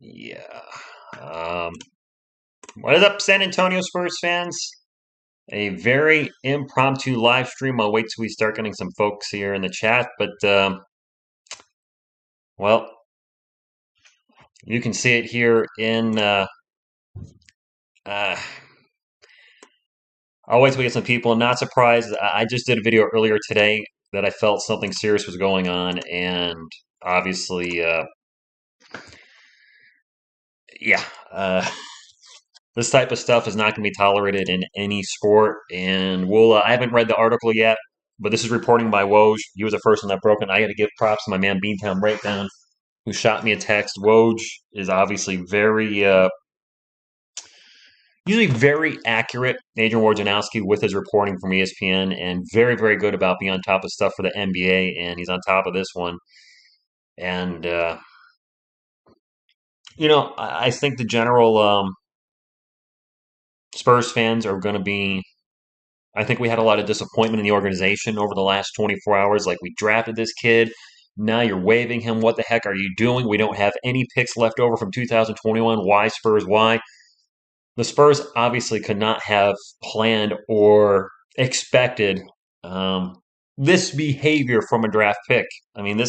Yeah. Um, what is up, San Antonio Spurs fans? A very impromptu live stream. I'll wait till we start getting some folks here in the chat. But, well, you can see it here in. Uh, I'll wait till we get some people. I'm not surprised. I just did a video earlier today that I felt something serious was going on. And obviously, yeah. This type of stuff is not going to be tolerated in any sport. And I haven't read the article yet, but this is reporting by Woj. He was the first one that broke it. I got to give props to my man Beantown Breakdown, who shot me a text. Woj is obviously usually very accurate. Adrian Wojnarowski with his reporting from ESPN, and very, very good about being on top of stuff for the NBA. And he's on top of this one. And I think the general Spurs fans are going to be. I think we had a lot of disappointment in the organization over the last 24 hours. Like, we drafted this kid. Now you're waiving him. What the heck are you doing? We don't have any picks left over from 2021. Why, Spurs? Why? The Spurs obviously could not have planned or expected this behavior from a draft pick. I mean,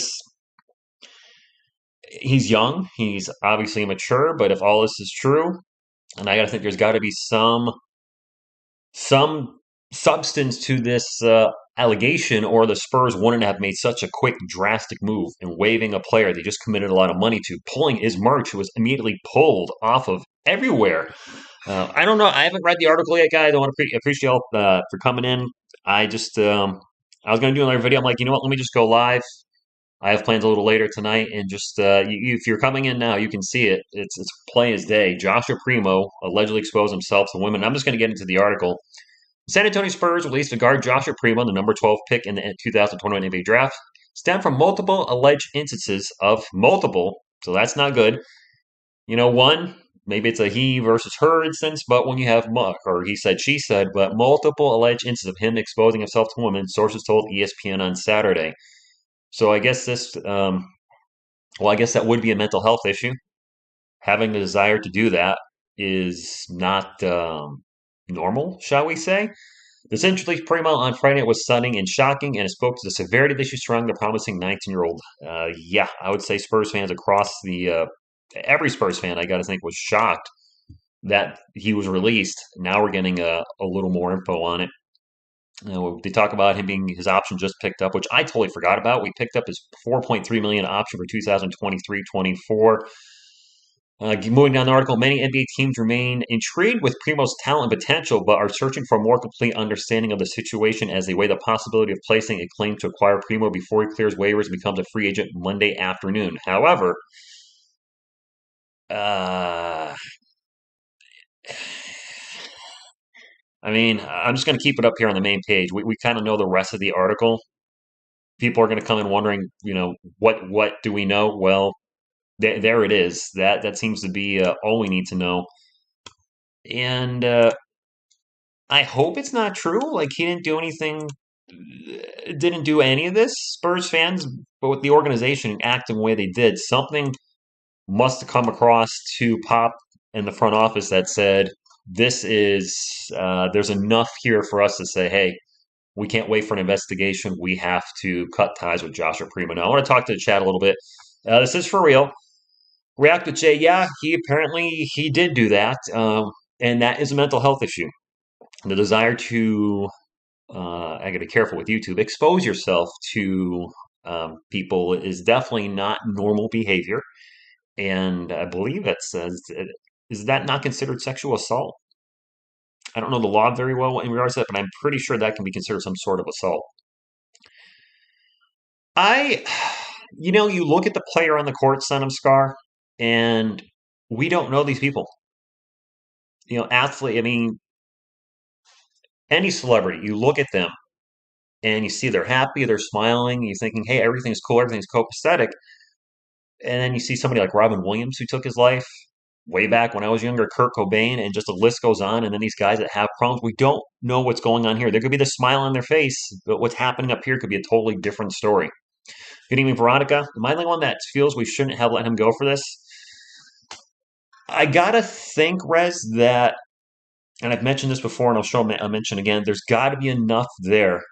he's young. He's obviously immature, but if all this is true, and I got to think there's got to be some substance to this allegation, or the Spurs wouldn't have made such a quick, drastic move in waiving a player they just committed a lot of money to, pulling Ismarch, who was immediately pulled off of everywhere. I don't know. I haven't read the article yet, guys. I want to appreciate y'all for coming in. I was going to do another video. I'm like, you know what? Let me just go live. I have plans a little later tonight, and just if you're coming in now, you can see it. It's plain as day. Joshua Primo allegedly exposed himself to women. I'm just going to get into the article. San Antonio Spurs released a guard Joshua Primo, the number 12 pick in the 2021 NBA draft, stemmed from multiple alleged instances of multiple. So that's not good. One, maybe it's a he versus her instance, but when you have or he said, she said, but multiple alleged instances of him exposing himself to women, sources told ESPN on Saturday. So I guess I guess that would be a mental health issue. Having the desire to do that is not normal, shall we say. This injury Primo on Friday was stunning and shocking, and it spoke to the severity of the issue surrounding the promising 19-year-old. Yeah, I would say Spurs fans across every Spurs fan, I got to think, was shocked that he was released. Now we're getting a little more info on it. They talk about him being his option just picked up, which I totally forgot about. We picked up his $4.3 million option for 2023-24. Moving down the article, many NBA teams remain intrigued with Primo's talent and potential, but are searching for a more complete understanding of the situation as they weigh the possibility of placing a claim to acquire Primo before he clears waivers and becomes a free agent Monday afternoon. However, I mean, I'm just going to keep it up here on the main page. We kind of know the rest of the article. People are going to come in wondering, what do we know? Well, there it is. That seems to be all we need to know. And I hope it's not true. Like, he didn't do any of this, Spurs fans, but with the organization acting the way they did, something must have come across to Pop in the front office that said, there's enough here for us to say, hey, we can't wait for an investigation. We have to cut ties with Joshua Primo. Now, I want to talk to the chat a little bit. This is for real. React with Jay, yeah, he did do that, and that is a mental health issue. The desire to, I got to be careful with YouTube, expose yourself to people is definitely not normal behavior, and I believe it says, is that not considered sexual assault? I don't know the law very well in regards to that, but I'm pretty sure that can be considered some sort of assault. You look at the player on the court, son of Scar, and we don't know these people. Athlete, I mean, any celebrity, you look at them and you see they're happy, they're smiling, you're thinking, hey, everything's cool, everything's copacetic. And then you see somebody like Robin Williams who took his life way back when I was younger, Kurt Cobain, and just the list goes on. And then these guys that have problems, we don't know what's going on here. There could be the smile on their face, but what's happening up here could be a totally different story. Good evening, Veronica. Am I the one that feels we shouldn't have let him go for this? I gotta think, Rez, that, and I've mentioned this before, and I'll mention again. There's got to be enough there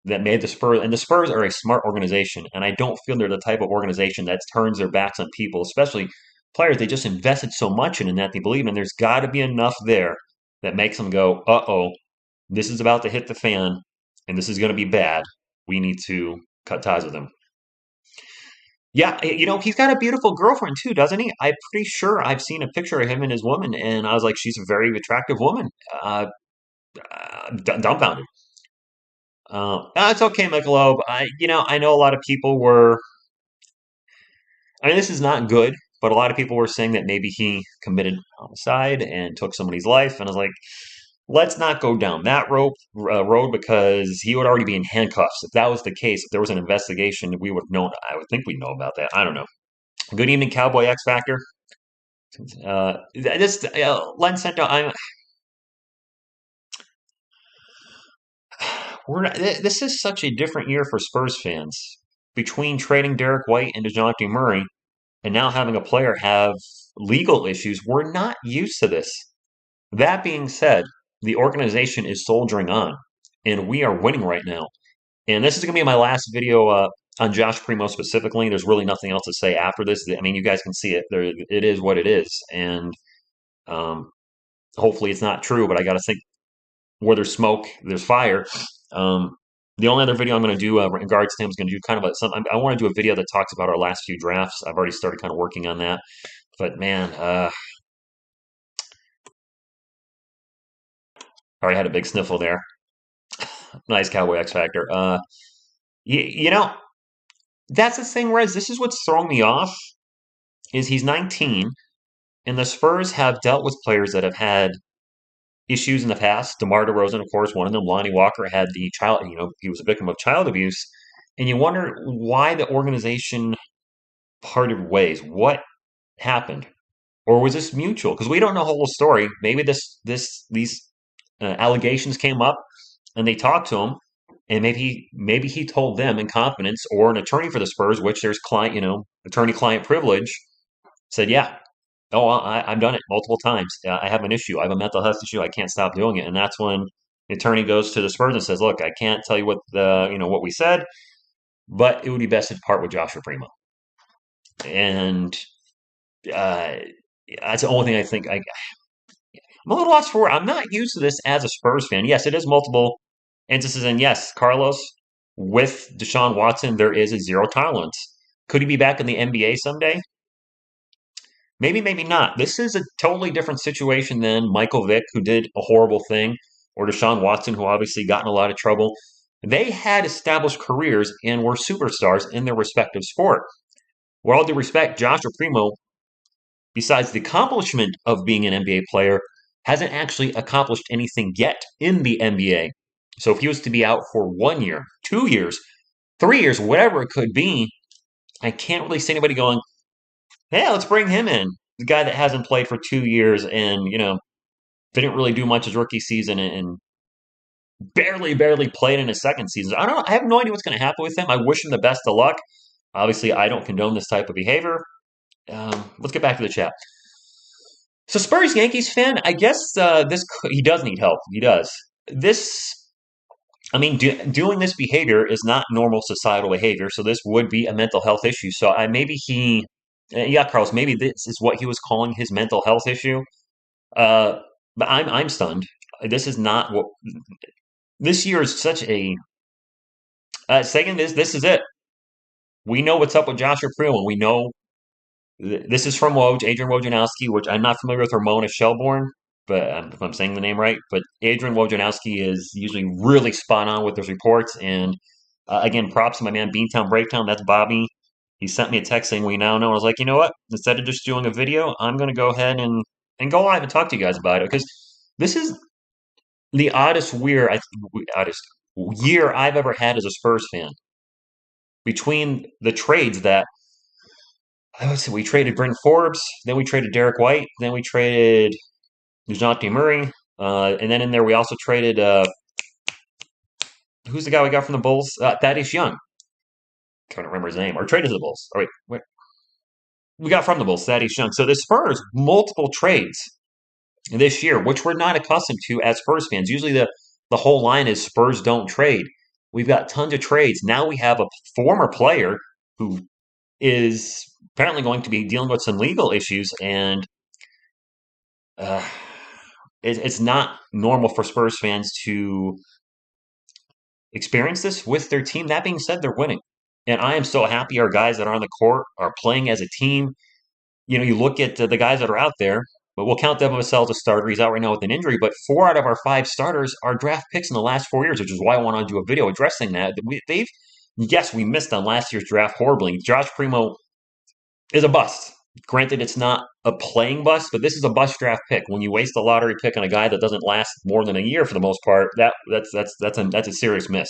that made the Spurs, and the Spurs are a smart organization, and I don't feel they're the type of organization that turns their backs on people, especially players they just invested so much in and that they believe in. There's got to be enough there that makes them go, "Uh-oh, this is about to hit the fan, and this is going to be bad. We need to cut ties with him." Yeah, he's got a beautiful girlfriend too, doesn't he? I'm pretty sure I've seen a picture of him and his woman, and I was like, she's a very attractive woman. Uh, Dumbfounded. It's okay, Michelob. I know a lot of people were. I mean, this is not good, but a lot of people were saying that maybe he committed homicide and took somebody's life, and I was like, let's not go down that road because he would already be in handcuffs. If that was the case, if there was an investigation, we would have known. I would think we'd know about that. I don't know. Good evening, Cowboy X Factor. This Len sent out. This is such a different year for Spurs fans. Between trading Derek White and DeJounte Murray, and now having a player have legal issues, we're not used to this. That being said, the organization is soldiering on, and we are winning right now. And this is going to be my last video on Josh Primo specifically. There's really nothing else to say after this. I mean, you guys can see it. It is what it is, and um, hopefully it's not true. But I got to think where there's smoke, there's fire. Um, the only other video I'm going to do in regards to him is going to do kind of I want to do a video that talks about our last few drafts. I've already started kind of working on that. But man, already had a big sniffle there. Nice Cowboy X Factor. You know, that's the thing, Rez. This is what's throwing me off is he's 19, and the Spurs have dealt with players that have had issues in the past. DeMar DeRozan, of course, one of them. Lonnie Walker had the child. He was a victim of child abuse, and you wonder why the organization parted ways. What happened, or was this mutual? Because we don't know the whole story. Maybe these allegations came up, and they talked to him, and maybe he told them in confidence, or an attorney for the Spurs, which there's attorney-client privilege, said, "Yeah, oh, I've done it multiple times. I have an issue. I have a mental health issue. I can't stop doing it." And that's when the attorney goes to the Spurs and says, "Look, I can't tell you what we said, but it would be best to part with Joshua Primo." And uh, that's the only thing I think. I'm a little lost for. I'm not used to this as a Spurs fan. Yes, it is multiple instances, and yes, Carlos with Deshaun Watson, there is a zero tolerance. Could he be back in the NBA someday? Maybe, maybe not. This is a totally different situation than Michael Vick, who did a horrible thing, or Deshaun Watson, who obviously got in a lot of trouble. They had established careers and were superstars in their respective sport. With all due respect, Joshua Primo, besides the accomplishment of being an NBA player, hasn't actually accomplished anything yet in the NBA. So if he was to be out for 1 year, 2 years, 3 years, whatever it could be, I can't really see anybody going, "Hey, let's bring him in." The guy that hasn't played for 2 years and, didn't really do much his rookie season and barely played in his second season. I don't know. I have no idea what's going to happen with him. I wish him the best of luck. Obviously, I don't condone this type of behavior. Let's get back to the chat. So, Spurs Yankees fan, I guess he does need help. He does. This, I mean, doing this behavior is not normal societal behavior. So this would be a mental health issue. So yeah, Carlos, maybe this is what he was calling his mental health issue. Uh, but I'm stunned. This is not what this year is such a. Second, this is it. We know what's up with Joshua Primo. We know this is from Woj, Adrian Wojnarowski, which I'm not familiar with Ramona Shelbourne, but if I'm saying the name right. But Adrian Wojnarowski is usually really spot on with his reports. And again, props to my man Beantown Breakdown. That's Bobby. He sent me a text saying we now know. I was like, you know what? Instead of just doing a video, I'm going to go ahead and go live and talk to you guys about it because this is the oddest year I've ever had as a Spurs fan. Between the trades that I would say we traded Bryn Forbes, then we traded Derek White, then we traded DeJounte Murray, and then in there we also traded who's the guy we got from the Bulls? Thaddeus Young. Can't remember his name. Or traded to the Bulls. Oh wait. we got from the Bulls, Thaddeus Young. So the Spurs, multiple trades this year, which we're not accustomed to as Spurs fans. Usually the whole line is Spurs don't trade. We've got tons of trades. Now we have a former player who is apparently going to be dealing with some legal issues, and uh, it's not normal for Spurs fans to experience this with their team. That being said, they're winning. And I am so happy our guys that are on the court are playing as a team. You look at the guys that are out there, but we'll count Devin Vassell as a starter. He's out right now with an injury, but 4 out of our 5 starters are draft picks in the last 4 years, which is why I want to do a video addressing that. Yes, we missed on last year's draft horribly. Josh Primo is a bust. Granted, it's not a playing bust, but this is a bust draft pick. When you waste a lottery pick on a guy that doesn't last more than a year for the most part, that's a serious miss.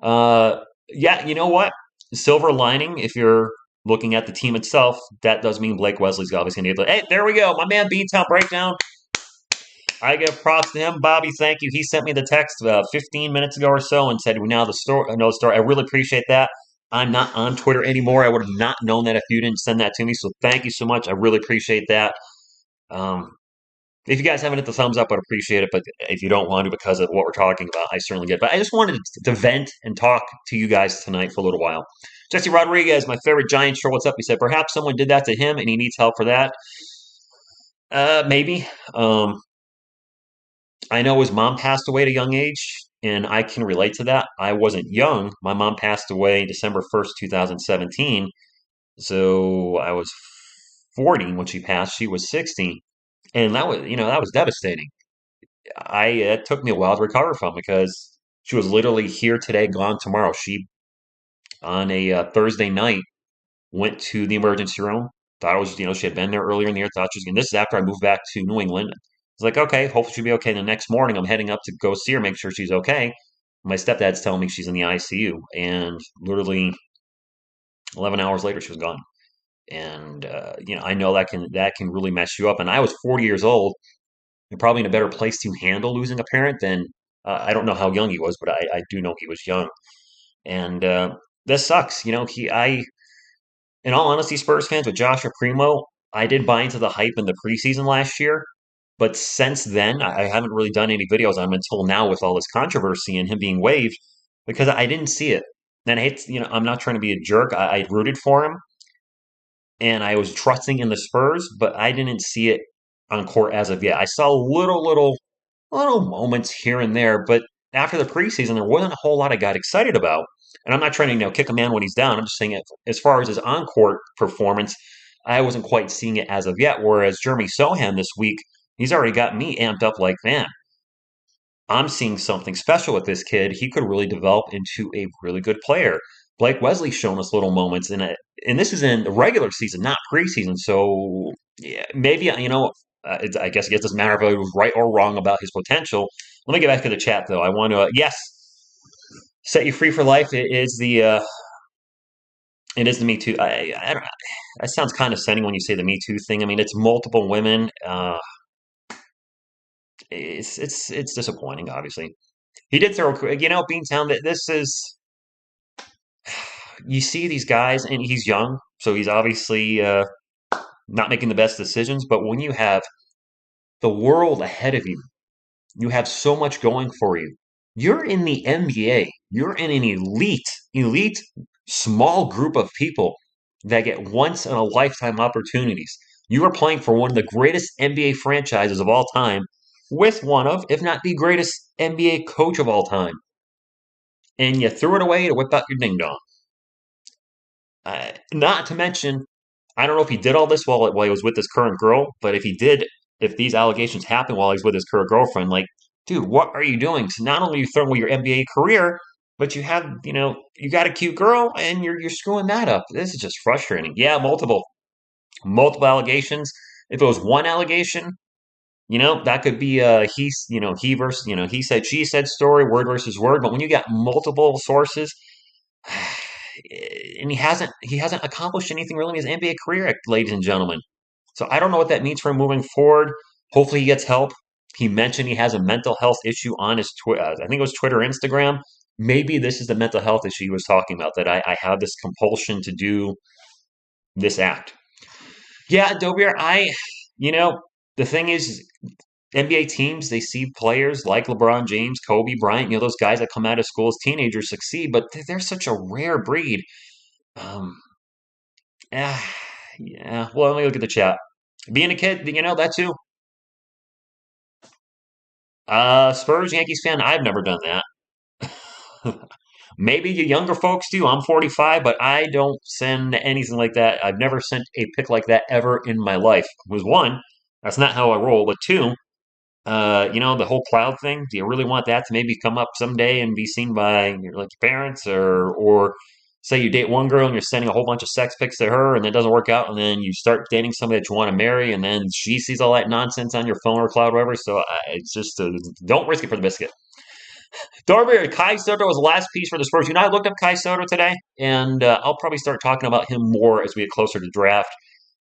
Yeah, you know what? Silver lining, if you're looking at the team itself, that does mean Blake Wesley's obviously going to get. Hey, there we go. My man Beantown Breakdown. I give props to him, Bobby. Thank you. He sent me the text 15 minutes ago or so and said, "We now the story. I know the story." I really appreciate that. I'm not on Twitter anymore. I would have not known that if you didn't send that to me. So thank you so much. I really appreciate that. Um, if you guys haven't hit the thumbs up, I'd appreciate it. But if you don't want to because of what we're talking about, I certainly get it. But I just wanted to vent and talk to you guys tonight for a little while. Jesse Rodriguez, my favorite Giant shirt. What's up? He said, perhaps someone did that to him and he needs help for that. Maybe. I know his mom passed away at a young age, and I can relate to that. I wasn't young. My mom passed away December 1st, 2017. So I was 40 when she passed. She was 60. And that was devastating. It took me a while to recover from because she was literally here today, gone tomorrow. She, on a Thursday night, went to the emergency room. Thought it was, she had been there earlier in the year. Thought she was getting. This is after I moved back to New England. It's like, okay, hopefully she'll be okay. The next morning, I'm heading up to go see her, make sure she's okay. My stepdad's telling me she's in the ICU, and literally 11 hours later, she was gone. And I know that can really mess you up. And I was 40 years old, and probably in a better place to handle losing a parent than I don't know how young he was, but I do know he was young. And this sucks. In all honesty, Spurs fans, with Joshua Primo, I did buy into the hype in the preseason last year. But since then, I haven't really done any videos on him until now with all this controversy and him being waived because I didn't see it. And I hate, I'm not trying to be a jerk. I rooted for him and I was trusting in the Spurs, but I didn't see it on court as of yet. I saw little moments here and there, but after the preseason, there wasn't a whole lot I got excited about. And I'm not trying to kick a man when he's down. I'm just saying it as far as his on court performance, I wasn't quite seeing it as of yet. Whereas Jeremy Sohan this week, he's already got me amped up like, man, I'm seeing something special with this kid. He could really develop into a really good player. Blake Wesley's shown us little moments in it, and this is in the regular season, not preseason. So yeah, maybe I guess it doesn't matter if I was right or wrong about his potential. Let me get back to the chat though. I want to yes, set you free for life. It is the Me Too. I don't. That sounds condescending when you say the Me Too thing. I mean, it's multiple women. It's disappointing, obviously. He did throw, Beantown, that this is, you see these guys, and he's young, so he's obviously not making the best decisions. But when you have the world ahead of you, you have so much going for you. You're in the NBA. You're in an elite, small group of people that get once in a lifetime opportunities. You are playing for one of the greatest NBA franchises of all time with one of, if not the greatest NBA coach of all time. And you threw it away to whip out your ding dong. Not to mention, I don't know if he did all this while he was with his current girl, but if he did, if these allegations happen while he's with his current girlfriend, like, dude, what are you doing? So not only are you throwing away your NBA career, but you got a cute girl and you're screwing that up. This is just frustrating. Yeah, multiple allegations. If it was one allegation, that could be he versus he said she said story, word versus word. But when you got multiple sources, and he hasn't accomplished anything really in his NBA career, ladies and gentlemen. So I don't know what that means for him moving forward. Hopefully he gets help. He mentioned he has a mental health issue on his Twitter. I think it was Twitter, Instagram. Maybe this is the mental health issue he was talking about, that I have this compulsion to do this act. Yeah, Dobier, you know, the thing is, NBA teams, they see players like LeBron James, Kobe Bryant, those guys that come out of school as teenagers succeed, but they're such a rare breed. Um, eh, yeah, well, let me look at the chat. Being a kid, that too. Spurs, Yankees fan, I've never done that. Maybe you younger folks do. I'm 45, but I don't send anything like that. I've never sent a pic like that ever in my life. Was one, that's not how I roll. But two, the whole cloud thing. Do you really want that to maybe come up someday and be seen by your parents, or say you date one girl and you're sending a whole bunch of sex pics to her and it doesn't work out, and then you start dating somebody that you want to marry, and then she sees all that nonsense on your phone or cloud, or whatever. So it's just don't risk it for the biscuit. Darby, Kai Soto was the last piece for the Spurs. I looked up Kai Soto today, and I'll probably start talking about him more as we get closer to draft.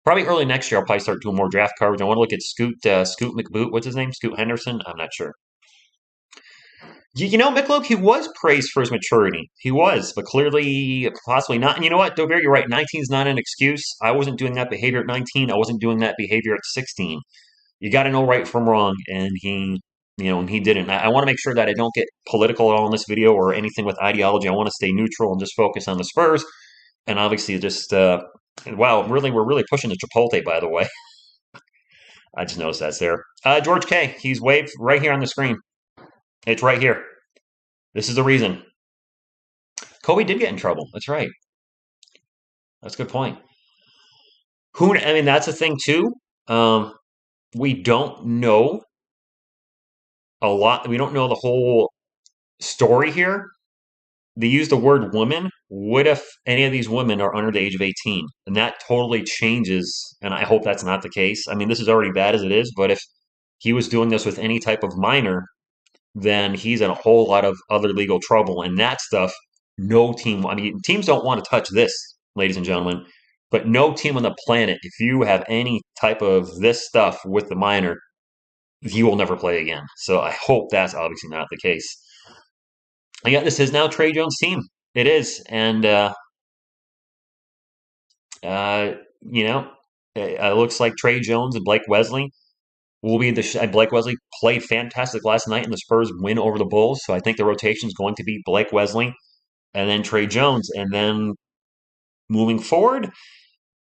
Probably early next year, I'll probably start doing more draft coverage. I want to look at Scoot McBoot. What's his name? Scoot Henderson? I'm not sure. Miklov, he was praised for his maturity. He was, but clearly, possibly not. And you know what, Dover, you're right. 19 is not an excuse. I wasn't doing that behavior at 19. I wasn't doing that behavior at 16. You got to know right from wrong, and he didn't. I want to make sure that I don't get political at all in this video or anything with ideology. I want to stay neutral and just focus on the Spurs. And obviously, just wow, really, we're really pushing the Chipotle, by the way. I just noticed that's there. George K. He's waved right here on the screen. It's right here. This is the reason. Kobe did get in trouble. That's right. That's a good point. That's the thing too. We don't know a lot. We don't know the whole story here. They use the word woman. What if any of these women are under the age of 18? And that totally changes. And I hope that's not the case. This is already bad as it is. But if he was doing this with any type of minor, then he's in a whole lot of other legal trouble. And that stuff, no team, teams don't want to touch this, ladies and gentlemen. But no team on the planet, if you have any type of this stuff with the minor, he will never play again. So I hope that's obviously not the case. And yet this is now Trey Jones' team. It is. And, it looks like Trey Jones and Blake Wesley will be Blake Wesley played fantastic last night in the Spurs win over the Bulls. So I think the rotation is going to be Blake Wesley and then Trey Jones. And then moving forward,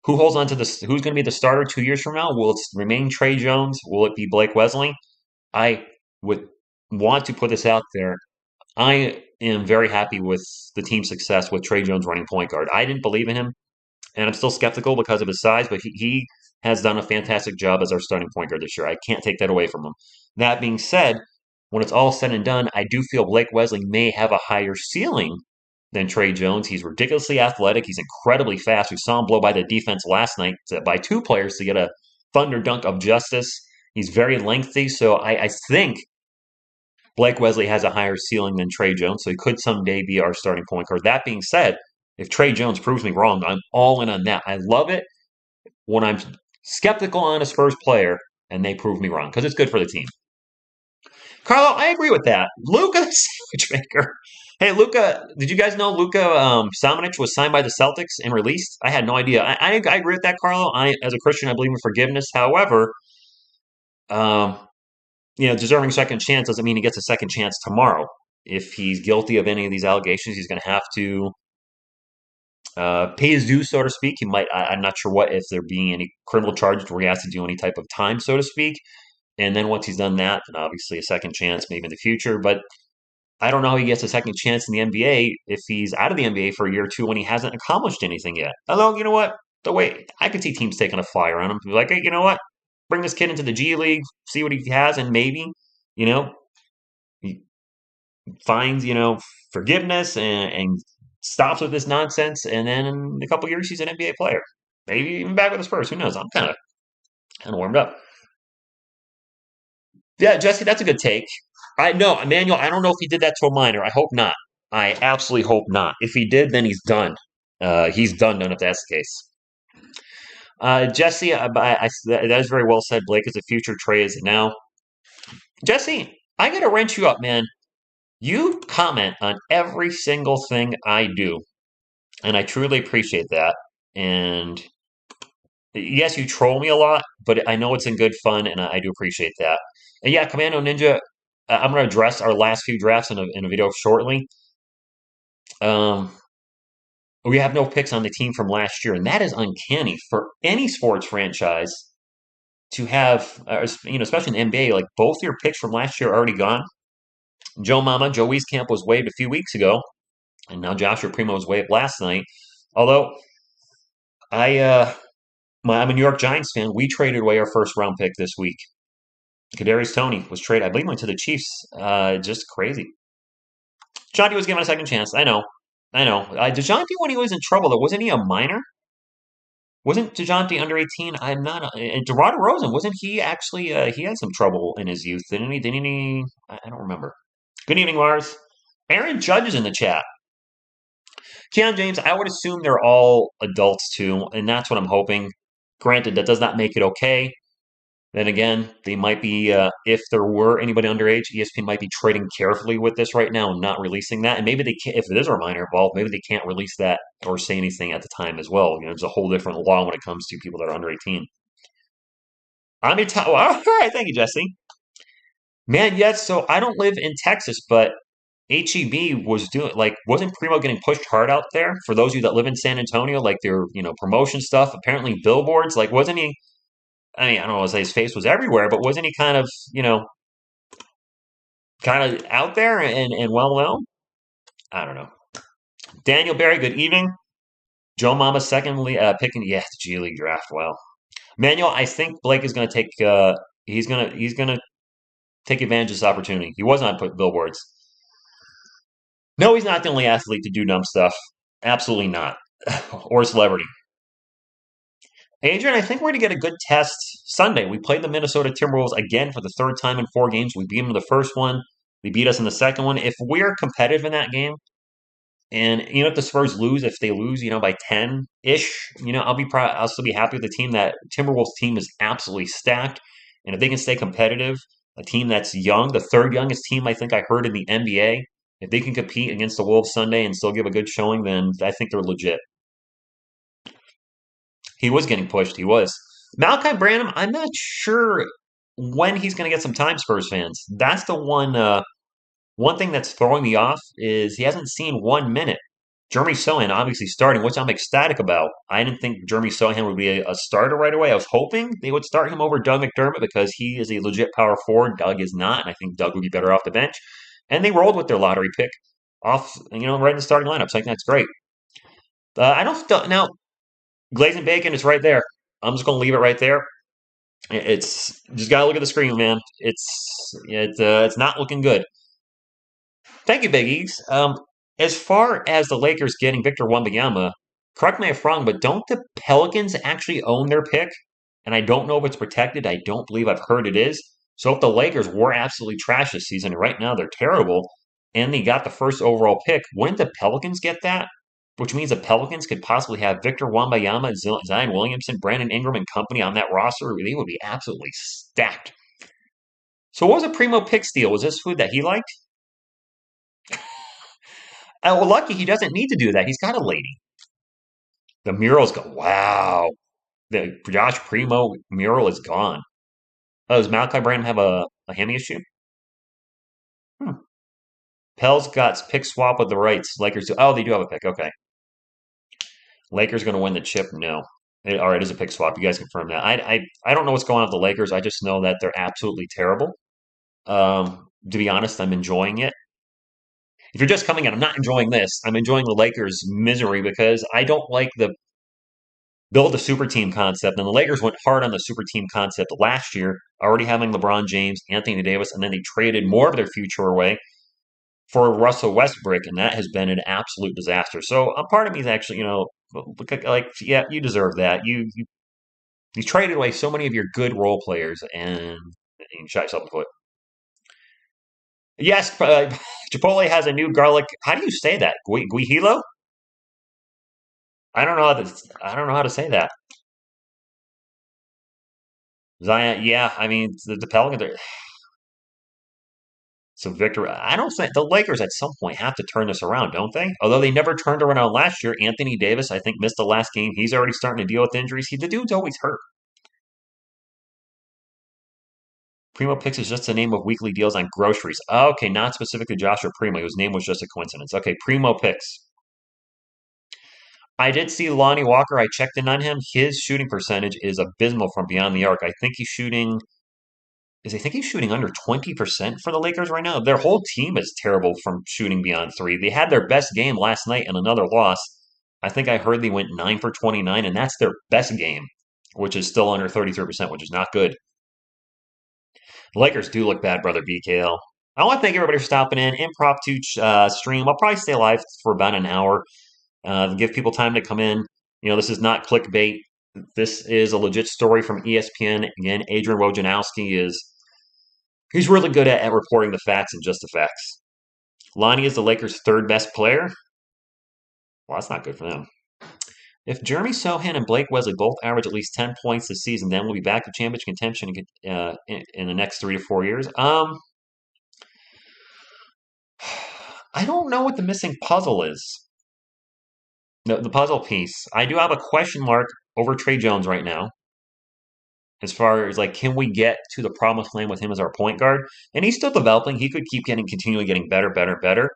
who holds on to this? Who's going to be the starter 2 years from now? Will it remain Trey Jones? Will it be Blake Wesley? I would want to put this out there. I am very happy with the team's success with Trey Jones running point guard. I didn't believe in him, and I'm still skeptical because of his size, but he has done a fantastic job as our starting point guard this year. I can't take that away from him. That being said, when it's all said and done, I do feel Blake Wesley may have a higher ceiling than Trey Jones. He's ridiculously athletic. He's incredibly fast. We saw him blow by the defense last night by two players to get a thunder dunk of justice. He's very lengthy, so I think Blake Wesley has a higher ceiling than Trey Jones, so he could someday be our starting point guard. That being said, if Trey Jones proves me wrong, I'm all in on that. I love it when I'm skeptical on a Spurs player and they prove me wrong because it's good for the team. Carlo, I agree with that. Luka, the sandwich maker. Hey, Luka, did you guys know Luka Samanic was signed by the Celtics and released? I had no idea. I agree with that, Carlo. As a Christian, I believe in forgiveness. However, deserving second chance doesn't mean he gets a second chance tomorrow. If he's guilty of any of these allegations, he's going to have to pay his dues, so to speak. He might. I'm not sure if there being any criminal charges where he has to do any type of time, so to speak. And then once he's done that, then obviously a second chance maybe in the future. But I don't know how he gets a second chance in the NBA if he's out of the NBA for a year or two when he hasn't accomplished anything yet. Although, you know what? The way I could see teams taking a flyer on him, be like, hey, you know what? Bring this kid into the G League, see what he has, and maybe, he finds, forgiveness and stops with this nonsense, and then in a couple years he's an NBA player. Maybe even back with the Spurs. Who knows? I'm kind of warmed up. Yeah, Jesse, that's a good take. I know, Emmanuel, I don't know if he did that to a minor. I hope not. I absolutely hope not. If he did, then he's done. He's done if that's the case. Jesse, that is very well said. Blake is the future. Trey is now. Jesse, I got to wrench you up, man. You comment on every single thing I do, and I truly appreciate that. And Yes, you troll me a lot, but I know it's in good fun, and I do appreciate that. And yeah, Commando Ninja, I'm going to address our last few drafts in a video shortly. Um, we have no picks on the team from last year, and that is uncanny for any sports franchise to have, especially in the NBA, like both your picks from last year are already gone. Joe Wieskamp was waived a few weeks ago, and now Joshua Primo was waived last night. Although I, I'm a New York Giants fan, we traded away our first round pick this week. Kadarius Toney was traded, I believe, went to the Chiefs. Just crazy. DeJounte was given a second chance. I know. DeJounte, when he was in trouble, though, wasn't he a minor? Wasn't DeJounte under 18? I'm not. And DeRodder Rosen, wasn't he actually? He had some trouble in his youth, didn't he? Didn't he? I don't remember. Good evening, Lars. Aaron Judge is in the chat. Keon James, I would assume they're all adults too, and that's what I'm hoping. Granted, that does not make it okay. Then again, they might be, if there were anybody underage, ESPN might be trading carefully with this right now and not releasing that. And maybe they can't, if there's a minor involved, maybe they can't release that or say anything at the time as well. There's a whole different law when it comes to people that are under 18. I'm in well, all right, thank you, Jesse. Man, yes, so I don't live in Texas, but HEB was doing, like, wasn't Primo getting pushed hard out there? For those of you that live in San Antonio, like their, promotion stuff, apparently billboards, like, wasn't he? I mean, I don't want to say his face was everywhere, but wasn't he kind of out there and well known? I don't know. Daniel Berry, good evening. Joe Mama, secondly, picking, yeah, the G League draft. Well, Manuel, I think Blake is going to take, he's going to take advantage of this opportunity. He was on billboards. No, he's not the only athlete to do dumb stuff. Absolutely not. Or celebrity. Adrian, I think we're going to get a good test Sunday. We played the Minnesota Timberwolves again for the third time in 4 games. We beat them in the first one. They beat us in the second one. If we're competitive in that game, and if the Spurs lose, if they lose, by 10-ish, I'll be proud. I'll still be happy with the team. That Timberwolves team is absolutely stacked, and if they can stay competitive, a team that's young, the third youngest team I think I heard in the NBA, if they can compete against the Wolves Sunday and still give a good showing, then I think they're legit. He was getting pushed. He was. Malachi Branham, I'm not sure when he's going to get some time, Spurs fans. That's the one thing that's throwing me off is he hasn't seen 1 minute. Jeremy Sohan obviously starting, which I'm ecstatic about. I didn't think Jeremy Sohan would be a starter right away. I was hoping they would start him over Doug McDermott because he is a legit power forward. Doug is not, and I think Doug would be better off the bench. And they rolled with their lottery pick off, right in the starting lineup. So I think that's great. I don't now. Glazing Bacon is right there. I'm just going to leave it right there. It's just got to look at the screen, man. It's not looking good. Thank you, Big E's. As far as the Lakers getting Victor Wembanyama, correct me if I'm wrong, but don't the Pelicans actually own their pick? And I don't know if it's protected. I don't believe I've heard it is. So if the Lakers were absolutely trash this season, and right now they're terrible, and they got the first overall pick, wouldn't the Pelicans get that? Which means the Pelicans could possibly have Victor Wembanyama, Zion Williamson, Brandon Ingram, and company on that roster. They would be absolutely stacked. So what was a Primo pick steal? Was this food that he liked? Well, lucky he doesn't need to do that. He's got a lady. The murals go, wow. The Josh Primo mural is gone. Oh, does Malachi Branham have a hammy issue? Pels got pick swap with the rights. Lakers do. Oh, they do have a pick. Okay. Lakers going to win the chip? No. All right, it is a pick swap. You guys confirm that. I don't know what's going on with the Lakers. I just know that they're absolutely terrible. To be honest, I'm enjoying it. If you're just coming in, I'm not enjoying this. I'm enjoying the Lakers' misery because I don't like the build a super team concept. And the Lakers went hard on the super team concept last year, already having LeBron James, Anthony Davis, and then they traded more of their future away for Russell Westbrook, and that has been an absolute disaster. So a part of me is actually, like, yeah, you deserve that. You traded away so many of your good role players, and you shot yourself in the foot. Yes, Chipotle has a new garlic. How do you say that? Guajillo? I don't know how to say that. Zion, yeah, I mean the Pelicans are So Victor, I don't think the Lakers at some point have to turn this around, don't they? Although they never turned around last year. Anthony Davis, I think, missed the last game. He's already starting to deal with injuries. The dude's always hurt. Primo Picks is just the name of weekly deals on groceries. Oh, okay, not specific to Josh or Primo, whose name was just a coincidence. Okay, Primo Picks. I did see Lonnie Walker. I checked in on him. His shooting percentage is abysmal from beyond the arc. I think he's shooting is I think he's shooting under 20% for the Lakers right now. Their whole team is terrible from shooting beyond three. They had their best game last night and another loss. I think I heard they went 9 for 29, and that's their best game, which is still under 33%, which is not good. The Lakers do look bad, brother BKL. I want to thank everybody for stopping in. Impromptu stream. I'll probably stay live for about an hour. Give people time to come in. This is not clickbait. This is a legit story from ESPN. Again, Adrian Wojnarowski he's really good at reporting the facts and just the facts. Lonnie is the Lakers' third best player. Well, that's not good for them. If Jeremy Sohan and Blake Wesley both average at least 10 points this season, then we'll be back to championship contention in the next 3 to 4 years. I don't know what the missing puzzle is. The puzzle piece. I do have a question mark over Trey Jones right now. As far as can we get to the promised land with him as our point guard? And he's still developing. He could keep continually getting better, better, better.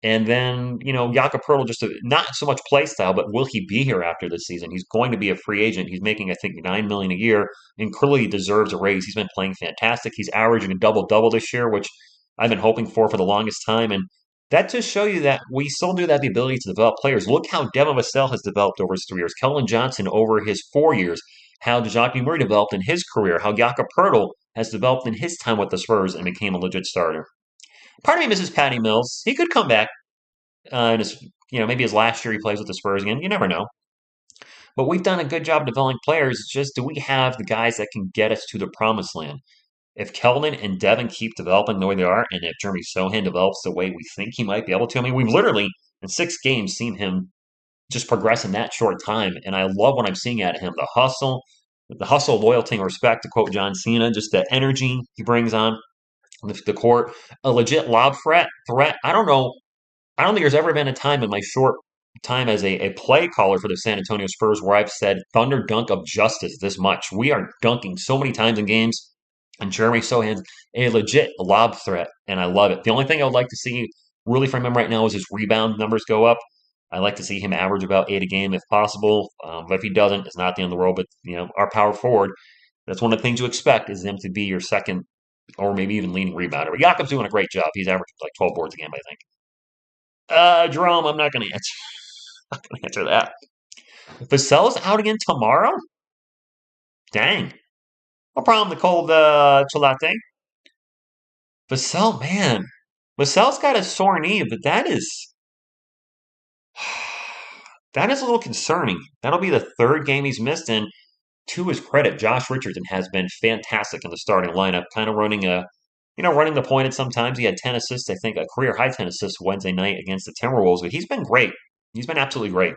And then, Jakob Poeltl, just not so much play style, but will he be here after this season? He's going to be a free agent. He's making, I think, $9 million a year, and clearly deserves a raise. He's been playing fantastic. He's averaging a double-double this year, which I've been hoping for the longest time. And that just show you that we still do have the ability to develop players. Look how Devin Vassell has developed over his 3 years. Keldon Johnson over his 4 years. How DeJounte Murray developed in his career. How Jakob Poeltl has developed in his time with the Spurs and became a legit starter. Part of me misses Patty Mills. He could come back. Maybe his last year he plays with the Spurs again. You never know. But we've done a good job developing players. It's just, do we have the guys that can get us to the promised land? If Keldon and Devin keep developing the way they are, and if Jeremy Sohan develops the way we think he might be able to, we've literally, in 6 games, seen him just progress in that short time. And I love what I'm seeing out of him. The hustle, loyalty, and respect, to quote John Cena, just the energy he brings on the court. A legit lob threat. I don't know. I don't think there's ever been a time in my short time as a play caller for the San Antonio Spurs where I've said thunder dunk of justice this much. We are dunking so many times in games, and Jeremy Sohan's a legit lob threat, and I love it. The only thing I would like to see really from him right now is his rebound numbers go up. I like to see him average about 8 a game if possible. But if he doesn't, it's not the end of the world. But, our power forward, that's one of the things you expect is him to be your second or maybe even leading rebounder. But Jakob's doing a great job. He's averaging 12 boards a game, I think. Jerome, I'm not going to answer. Not going to answer that. Vassell's out again tomorrow? Dang. No problem, the cold Cholate. Vassell, man. Vassell's got a sore knee, but that is a little concerning. That'll be the 3rd game he's missed, and to his credit, Josh Richardson has been fantastic in the starting lineup, kind of running the point at sometimes. He had 10 assists, I think, a career high 10 assists Wednesday night against the Timberwolves, but he's been great. He's been absolutely great.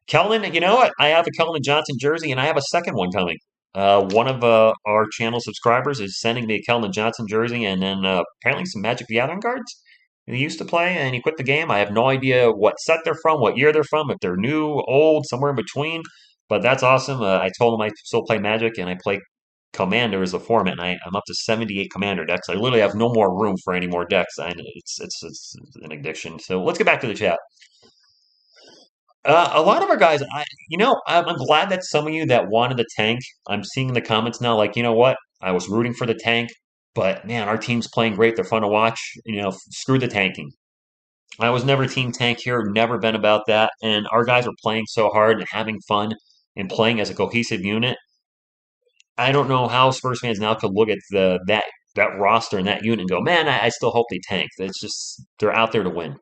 Keldon, you know what? I have a Keldon Johnson jersey, and I have a second one coming. One of our channel subscribers is sending me a Keldon Johnson jersey, and then apparently some Magic the Gathering cards. He used to play, and he quit the game. I have no idea what set they're from, what year they're from, if they're new, old, somewhere in between. But that's awesome. I told him I still play Magic, and I play Commander as the format, and I'm up to 78 Commander decks. I literally have no more room for any more decks. It's an addiction. So let's get back to the chat. A lot of our guys, I'm glad that some of you that wanted the tank, I'm seeing in the comments now, you know what? I was rooting for the tank, but man, our team's playing great. They're fun to watch. Screw the tanking. I was never team tank here, never been about that. And our guys are playing so hard and having fun and playing as a cohesive unit. I don't know how Spurs fans now could look at that roster and that unit and go, man, I still hope they tank. It's just they're out there to win.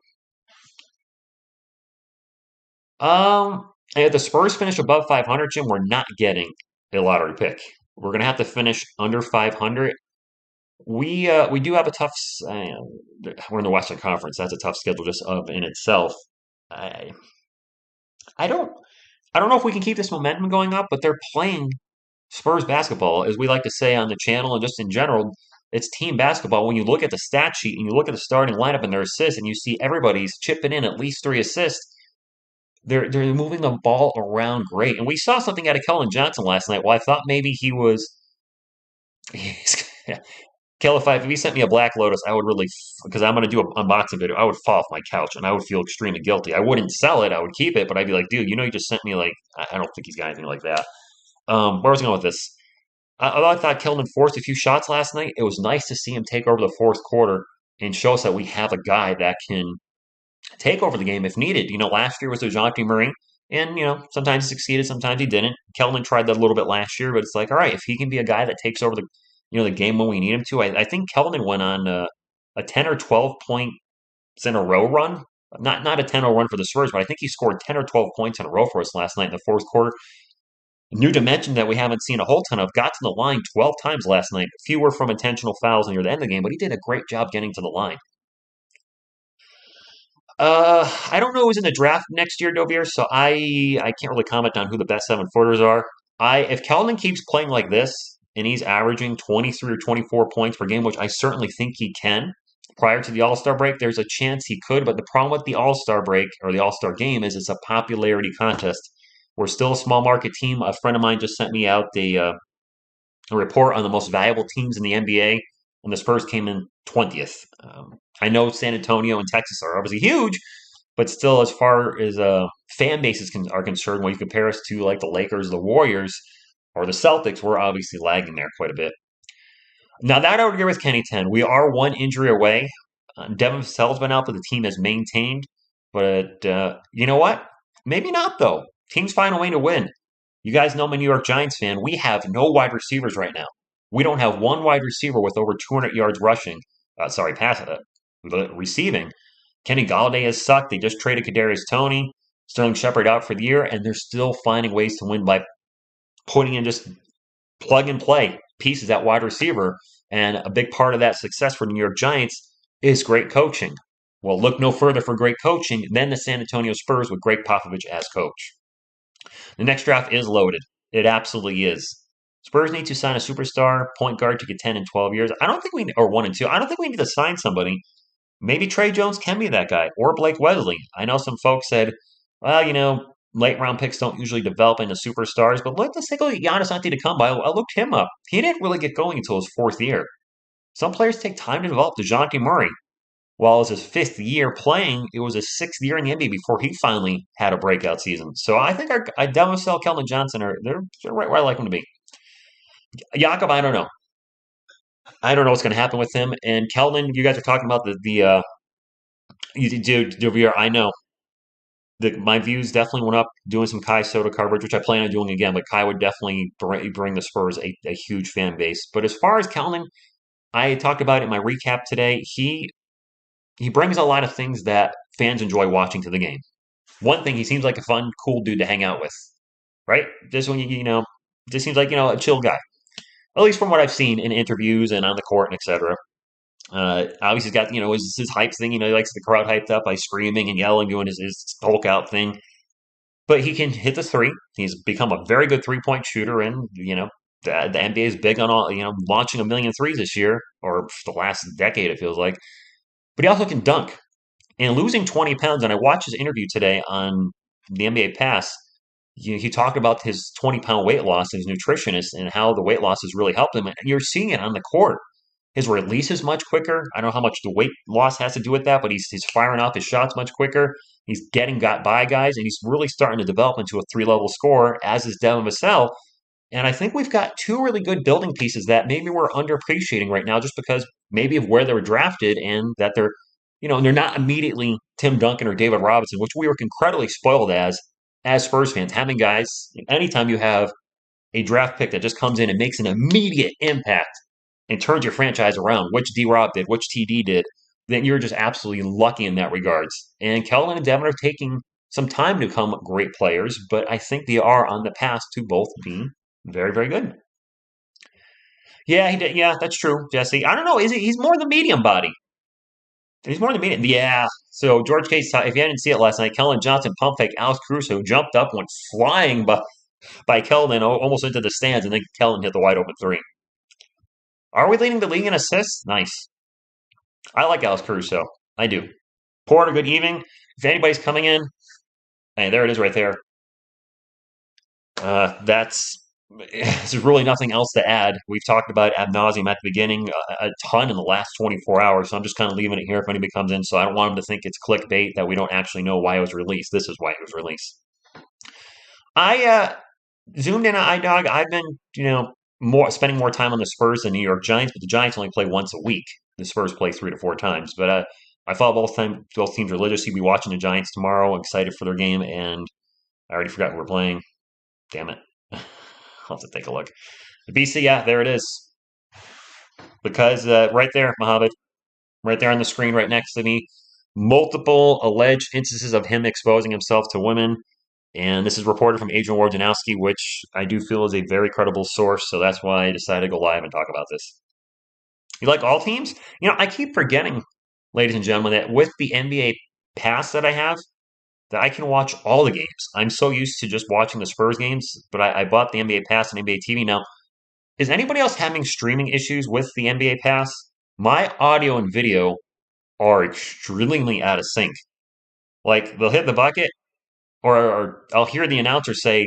If the Spurs finish above 500, Jim, we're not getting a lottery pick. We're going to have to finish under 500. We do have a tough. We're in the Western Conference. That's a tough schedule just in itself. I I don't I don't know if we can keep this momentum going up, but they're playing Spurs basketball, as we like to say on the channel and just in general. it's team basketball. When you look at the stat sheet and you look at the starting lineup and their assists, and you see everybody's chipping in at least 3 assists, they're moving the ball around great. And we saw something out of Kellen Johnson last night. Well, I thought maybe he was. Kel, if he sent me a Black Lotus, I would really, because I'm going to do an unboxing video, I would fall off my couch and I would feel extremely guilty. I wouldn't sell it, I would keep it, but I'd be like, dude, you just sent me like, I don't think he's got anything like that. Where was I going with this? I thought Keldon forced a few shots last night. It was nice to see him take over the fourth quarter and show us that we have a guy that can take over the game if needed. Last year was DeJounte Murray, and sometimes he succeeded, sometimes he didn't. Keldon tried that a little bit last year, but it's like, all right, if he can be a guy that takes over the game when we need him to. I think Keldon went on a 10 or 12 points in a row run. Not a 10-0 run for the Spurs, but I think he scored 10 or 12 points in a row for us last night in the fourth quarter. New dimension that we haven't seen a whole ton of. Got to the line 12 times last night. Fewer from intentional fouls near the end of the game, but he did a great job getting to the line. I don't know who's in the draft next year, Dovier, so I can't really comment on who the best 7-footers are. If Keldon keeps playing like this and he's averaging 23 or 24 points per game, which I certainly think he can, prior to the All-Star break, there's a chance he could. But the problem with the All-Star break or the All-Star game is it's a popularity contest. We're still a small market team. A friend of mine just sent me out a report on the most valuable teams in the NBA, and the Spurs came in 20th. I know San Antonio and Texas are obviously huge, but still, as far as fan bases are concerned, when you compare us to like the Lakers, the Warriors, or the Celtics, we're obviously lagging there quite a bit. Now, that I would agree with Kenny 10. We are one injury away. Devin Vassell's been out, but the team has maintained. But you know what? Maybe not, though. Teams find a way to win. You guys know I'm a New York Giants fan. We have no wide receivers right now. We don't have one wide receiver with over 200 yards rushing. Receiving. Kenny Golladay has sucked. They just traded Kadarius Toney, Sterling Shepard out for the year, and they're still finding ways to win by putting in just plug and play pieces at wide receiver. And a big part of that success for the New York Giants is great coaching. Well, look no further for great coaching than the San Antonio Spurs with Greg Popovich as coach. The next draft is loaded. It absolutely is. Spurs need to sign a superstar point guard to get 10 and 12 years. I don't think or 1 and 2. I don't think we need to sign somebody. Maybe Trey Jones can be that guy, or Blake Wesley. I know some folks said, well, late round picks don't usually develop into superstars, but let's take a look at Giannis Antetokounmpo. I looked him up. He didn't really get going until his fourth year. Some players take time to develop. DeJounte Murray, while it was his fifth year playing, it was his sixth year in the NBA before he finally had a breakout season. So I think Devin Vassell, Keldon Johnson they're right where I like them to be. Jakob, I don't know. I don't know what's going to happen with him. And Keldon, you guys are talking about you do. I know. My views definitely went up doing some Kai Soda coverage, which I plan on doing again. But Kai would definitely bring the Spurs a huge fan base. But as far as Keldon, I talked about it in my recap today. He brings a lot of things that fans enjoy watching to the game. One thing, he seems like a fun, cool dude to hang out with, right? Just when just seems like a chill guy. At least from what I've seen in interviews and on the court and etc. Obviously, he's got his hype thing. He likes the crowd hyped up by screaming and yelling, doing his Hulk out thing. But he can hit the three. He's become a very good 3-point shooter, and the NBA is big on all launching 1,000,000 threes this year or the last decade. It feels like. But he also can dunk. And losing 20 pounds, and I watched his interview today on the NBA Pass. He talked about his 20-pound weight loss and his nutritionist and how the weight loss has really helped him. And you're seeing it on the court. His release is much quicker. I don't know how much the weight loss has to do with that, but he's firing off his shots much quicker. He's got by guys, and he's really starting to develop into a 3-level scorer, as is Devin Vassell. And I think we've got two really good building pieces that maybe we're underappreciating right now just because maybe of where they were drafted and that they're not immediately Tim Duncan or David Robinson, which we were incredibly spoiled as Spurs fans. Having guys, anytime you have a draft pick that just comes in and makes an immediate impact and turns your franchise around, which D-Rob did, which TD did, then you're just absolutely lucky in that regards. And Keldon and Devin are taking some time to become great players, but I think they are on the path to both being very, very good. Yeah, he did. Yeah, that's true, Jesse. I don't know. He's more the medium body. He's more the medium. Yeah. So George Case, if you didn't see it last night, Keldon Johnson pump fake Alex Caruso jumped up, went flying by Keldon almost into the stands, and then Keldon hit the wide open three. Are we leading the league in assists? Nice. I like Alex Caruso. I do. Porter, good evening. If anybody's coming in, hey, there it is right there. That's there's really nothing else to add. We've talked about ad nauseum at the beginning, a ton in the last 24 hours. So I'm just kind of leaving it here if anybody comes in. So I don't want them to think it's clickbait that we don't actually know why it was released. This is why it was released. I zoomed in on iDog. I've been, more spending more time on the Spurs than New York Giants, but the Giants only play once a week. The Spurs play 3 to 4 times. But I follow both teams religiously. Be watching the Giants tomorrow. I'm excited for their game, and I already forgot who we're playing. Damn it. I'll have to take a look. The BC, yeah, there it is. Because right there, Mohammed, right there on the screen, right next to me, multiple alleged instances of him exposing himself to women. And this is reported from Adrian Wojnarowski, which I do feel is a very credible source. So that's why I decided to go live and talk about this. You like all teams? I keep forgetting, ladies and gentlemen, that with the NBA pass that I have, that I can watch all the games. I'm so used to just watching the Spurs games, but I bought the NBA pass and NBA TV now. Is anybody else having streaming issues with the NBA pass? My audio and video are extremely out of sync. Like they'll hit the bucket, or I'll hear the announcer say,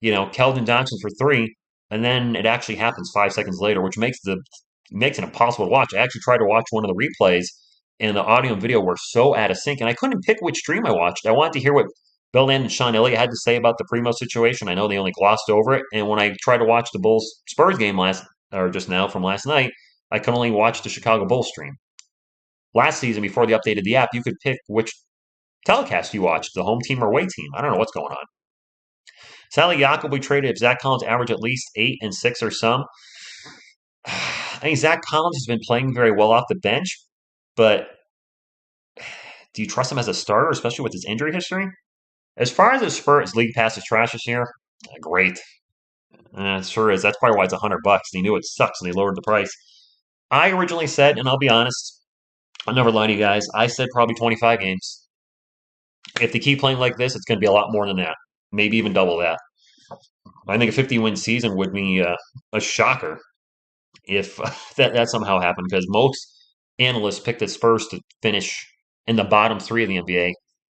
Keldon Johnson for three, and then it actually happens 5 seconds later, which makes it impossible to watch. I actually tried to watch one of the replays, and the audio and video were so out of sync, and I couldn't pick which stream I watched. I wanted to hear what Bill Land and Sean Elliott had to say about the Primo situation. I know they only glossed over it, and when I tried to watch the Bulls Spurs game just now from last night, I could only watch the Chicago Bulls stream. Last season, before they updated the app, you could pick which telecast you watched, the home team or away team. I don't know what's going on. Sally Jakob will be traded if Zach Collins average at least 8 and 6 or some. I think Zach Collins has been playing very well off the bench, but do you trust him as a starter, especially with his injury history? As far as the Spurs league pass is trash this year, great. It sure is. That's probably why it's $100. They knew it sucks and they lowered the price. I originally said, and I'll be honest, I'll never lie to you guys, I said probably 25 games. If they keep playing like this, it's going to be a lot more than that. Maybe even double that. I think a 50-win season would be a shocker if that somehow happened, because most analysts picked the Spurs to finish in the bottom three of the NBA.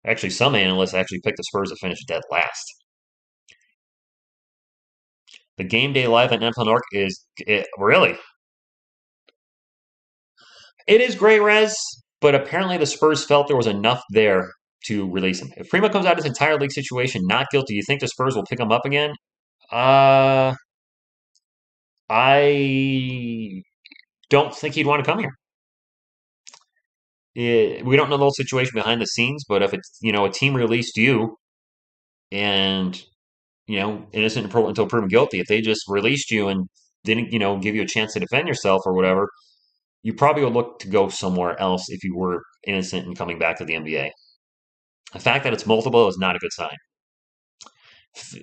Actually, some analysts actually picked the Spurs to finish dead last. The game day live at NFL North really. It is gray res, but apparently the Spurs felt there was enough there to release him. If Primo comes out of this entire league situation not guilty, you think the Spurs will pick him up again? I don't think he'd want to come here. We don't know the whole situation behind the scenes, but if it's a team released you and innocent until proven guilty, if they just released you and didn't give you a chance to defend yourself or whatever, you probably would look to go somewhere else if you were innocent and coming back to the NBA. The fact that it's multiple is not a good sign.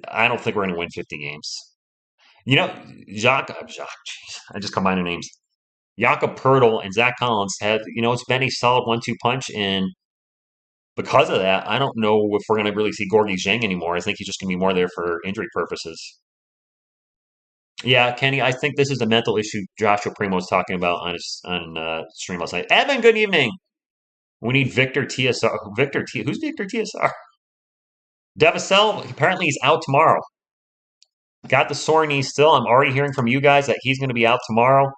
I don't think we're going to win 50 games. Jacques, I just combined the names. Jakob Pertl and Zach Collins have, it's been a solid 1-2 punch, and because of that, I don't know if we're going to really see Gorgie Zhang anymore. I think he's just going to be more there for injury purposes. Yeah, Kenny, I think this is the mental issue Joshua Primo was talking about on his stream last night. Evan, good evening. We need Victor TSR. Who's Victor TSR? Devicel, apparently he's out tomorrow. Got the sore knee still. I'm already hearing from you guys that he's going to be out tomorrow,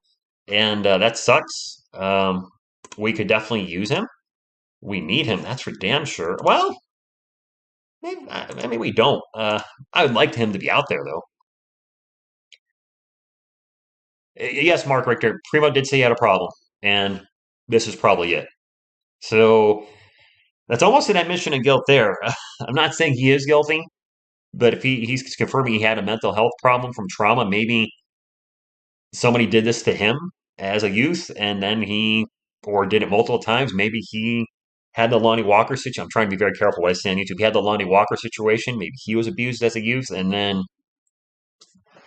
and that sucks. We could definitely use him. We need him. That's for damn sure. Well, maybe we don't. I would like him to be out there, though. Yes, Mark Richter. Primo did say he had a problem, and this is probably it. So that's almost an admission of guilt there. I'm not saying he is guilty, but if he's confirming he had a mental health problem from trauma, maybe somebody did this to him as a youth, and then or did it multiple times. Maybe he had the Lonnie Walker situation. I'm trying to be very careful what I say on YouTube. He had the Lonnie Walker situation. Maybe he was abused as a youth, and then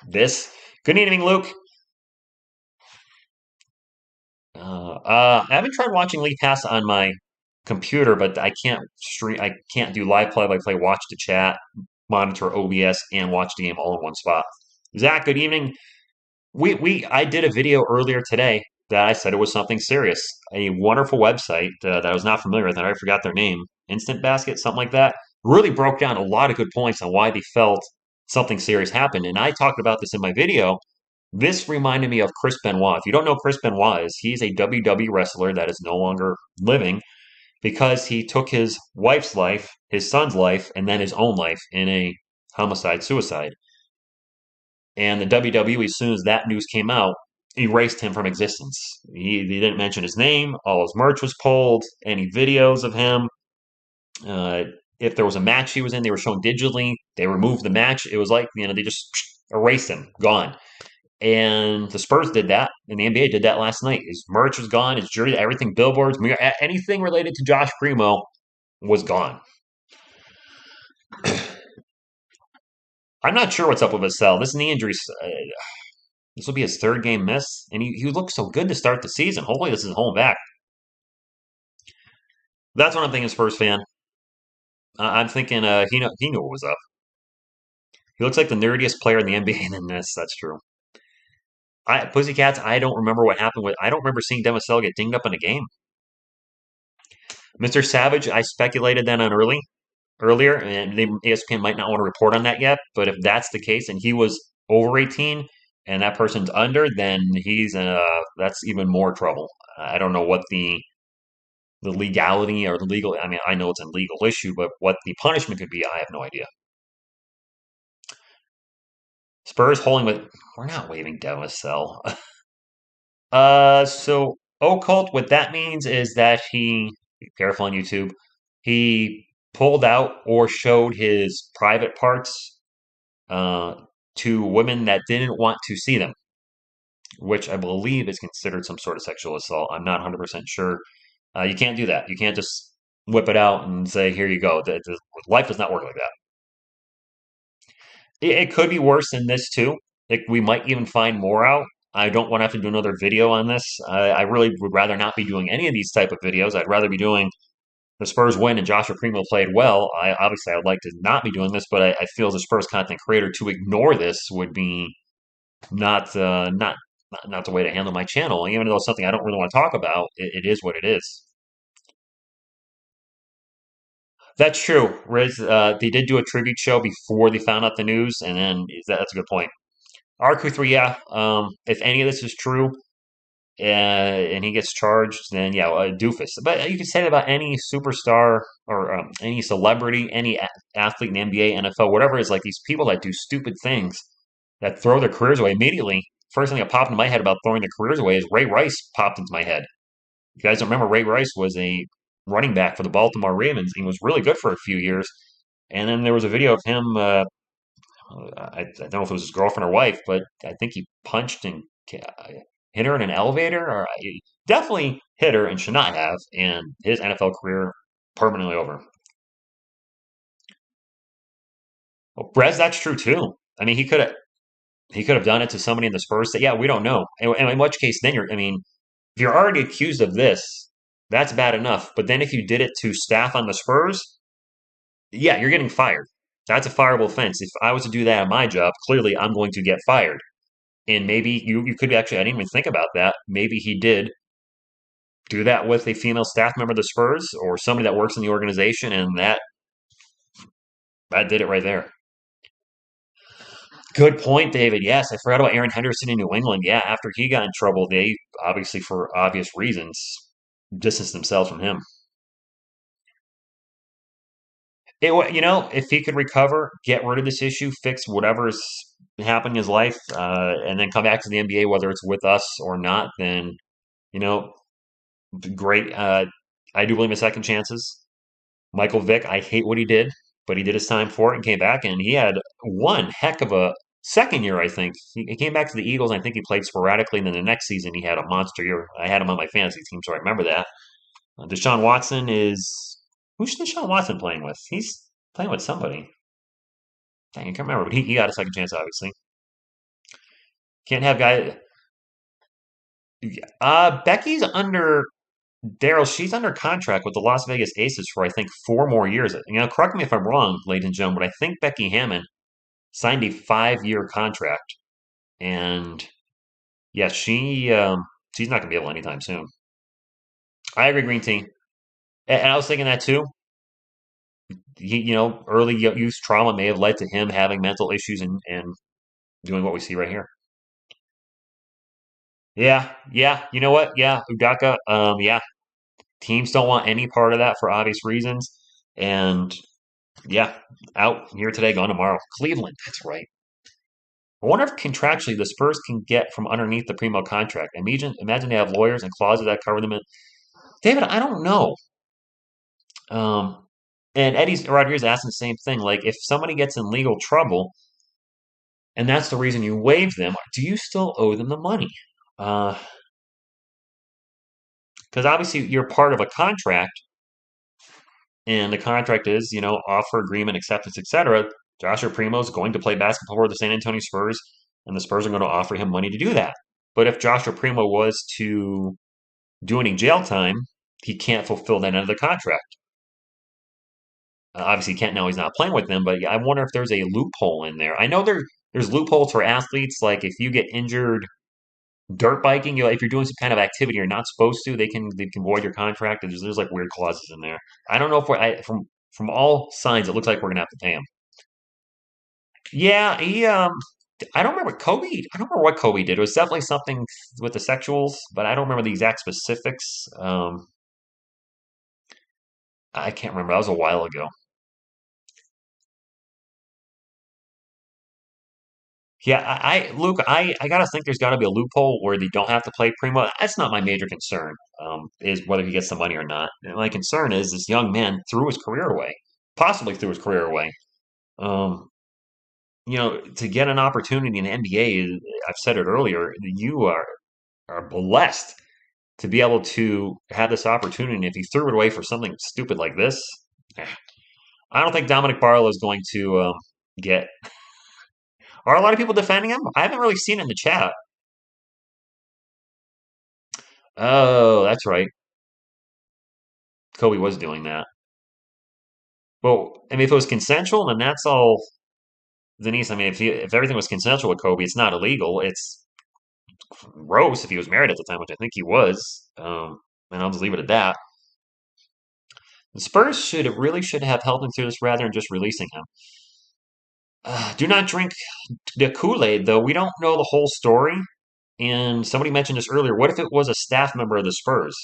this. Good evening, Luke. I haven't tried watching League Pass on my computer, but I can't stream. I can't do live play-by-play, watch the chat, monitor OBS, and watch the game all in one spot. Zach, good evening. I did a video earlier today that I said it was something serious. A wonderful website that I was not familiar with, and I forgot their name, Instant Basket, something like that, really broke down a lot of good points on why they felt something serious happened. And I talked about this in my video. This reminded me of Chris Benoit. If you don't know Chris Benoit is, he's a WWE wrestler that is no longer living because he took his wife's life, his son's life, and then his own life in a homicide suicide. And the WWE, as soon as that news came out, erased him from existence. He didn't mention his name. All his merch was pulled. Any videos of him. Uh, if there was a match he was in, they were shown digitally. They removed the match. It was like, they just erased him, gone. And the Spurs did that, and the NBA did that last night. His merch was gone, his jersey, everything, billboards, anything related to Josh Primo was gone. I'm not sure what's up with Vassell. This knee injury, this will be his third game miss, and he looked so good to start the season. Hopefully, this is home back. That's what I'm thinking, Spurs fan. I'm thinking he knew what was up. He looks like the nerdiest player in the NBA in this. That's true. Pussycats, I don't remember what happened with. I don't remember seeing Demisell get dinged up in a game. Mr. Savage, I speculated that on earlier, and ESPN might not want to report on that yet. But if that's the case, and he was over 18, and that person's under, then that's even more trouble. I don't know what the legality or the legal. I mean, I know it's a legal issue, but what the punishment could be, I have no idea. Spurs holding with. We're not waiving Demisell. So occult. What that means is that be careful on YouTube. He pulled out or showed his private parts uh, to women that didn't want to see them, which I believe is considered some sort of sexual assault. I'm not 100% sure. You can't do that. You can't just whip it out and say, "Here you go." Life does not work like that. It could be worse than this too. Like we might even find more out. I don't want to have to do another video on this. I really would rather not be doing any of these type of videos. I'd rather be doing the Spurs win and Joshua Primo played well. I would like to not be doing this, but I feel as a Spurs content creator to ignore this would be not not the way to handle my channel. Even though it's something I don't really want to talk about, it is what it is. That's true. Riz, they did do a tribute show before they found out the news, and then that's a good point. RQ3, yeah. If any of this is true, and he gets charged, then yeah, a doofus. But you can say that about any superstar or any celebrity, any athlete in the NBA, NFL, whatever it is. Like these people that do stupid things that throw their careers away immediately. First thing that popped into my head about throwing their careers away is Ray Rice popped into my head. You guys don't remember Ray Rice was a running back for the Baltimore Ravens. He was really good for a few years. And then there was a video of him. I don't know if it was his girlfriend or wife, but I think he punched and hit her in an elevator, or he definitely hit her and should not have. And his NFL career permanently over. Well, Brez, that's true too. I mean, he could have done it to somebody in the Spurs. That yeah, we don't know. And in which case, then I mean, if you're already accused of this, that's bad enough. But then if you did it to staff on the Spurs, yeah, you're getting fired. That's a fireable offense. If I was to do that at my job, clearly I'm going to get fired. And maybe you could actually, I didn't even think about that. Maybe he did do that with a female staff member of the Spurs or somebody that works in the organization, and that did it right there. Good point, David. Yes, I forgot about Aaron Henderson in New England. Yeah, after he got in trouble, they obviously, for obvious reasons, distanced themselves from him. If he could recover, get rid of this issue, fix whatever's happening in his life, and then come back to the NBA, whether it's with us or not, then you know, great. I do believe in second chances. Michael Vick, I hate what he did, but he did his time for it and came back, and he had one heck of a second year, I think. He came back to the Eagles, and I think he played sporadically, and then the next season he had a monster year. I had him on my fantasy team, so I remember that. Deshaun Watson is. Who's Deshaun Watson playing with? He's playing with somebody. Dang, I can't remember, but he got a second chance, obviously. Can't have guys. Becky's under Daryl, she's under contract with the Las Vegas Aces for I think 4 more years. Correct me if I'm wrong, ladies and gentlemen, but I think Becky Hammon signed a 5-year contract, and Yeah, she's not going to be able anytime soon. I agree, Green Tea. And I was thinking that too. Early youth trauma may have led to him having mental issues and doing what we see right here. Yeah, yeah. You know what? Yeah, Udaka. Yeah, teams don't want any part of that for obvious reasons. And yeah, out here today, gone tomorrow. Cleveland. That's right. I wonder if contractually the Spurs can get from underneath the Primo contract. Imagine they have lawyers and clauses that cover them. David, I don't know. Um, and Eddie's Rodriguez asking the same thing. Like, if somebody gets in legal trouble, and that's the reason you waive them, do you still owe them the money? Because obviously you're part of a contract, and the contract is, offer, agreement, acceptance, etc. Joshua Primo is going to play basketball for the San Antonio Spurs, and the Spurs are going to offer him money to do that. But if Joshua Primo was to do any jail time, he can't fulfill that end of the contract. Obviously, he can't now. He's not playing with them, but yeah, I wonder if there's a loophole in there. I know there's loopholes for athletes. Like if you get injured dirt biking, if you're doing some kind of activity you're not supposed to, they can void your contract. There's like weird clauses in there. I don't know if from all signs it looks like we're gonna have to pay him. Yeah, I don't remember Kobe. I don't remember what Kobe did. It was definitely something with the sexuals, but I don't remember the exact specifics. I can't remember. That was a while ago. Yeah, Luke, I gotta think there's got to be a loophole where they don't have to play Primo. That's not my major concern. Is whether he gets the money or not. And my concern is this young man threw his career away, possibly threw his career away. Um, to get an opportunity in the NBA, I've said it earlier, you are blessed to be able to have this opportunity. And if he threw it away for something stupid like this, eh, I don't think Dominic Barlow is going to get. Are a lot of people defending him? I haven't really seen it in the chat. Oh, that's right. Kobe was doing that. Well, I mean, if it was consensual, then that's all. Denise, I mean, if everything was consensual with Kobe, it's not illegal. It's gross if he was married at the time, which I think he was. And I'll just leave it at that. The Spurs should have helped him through this rather than just releasing him. Do not drink the Kool-Aid, though. We don't know the whole story. And somebody mentioned this earlier. What if it was a staff member of the Spurs?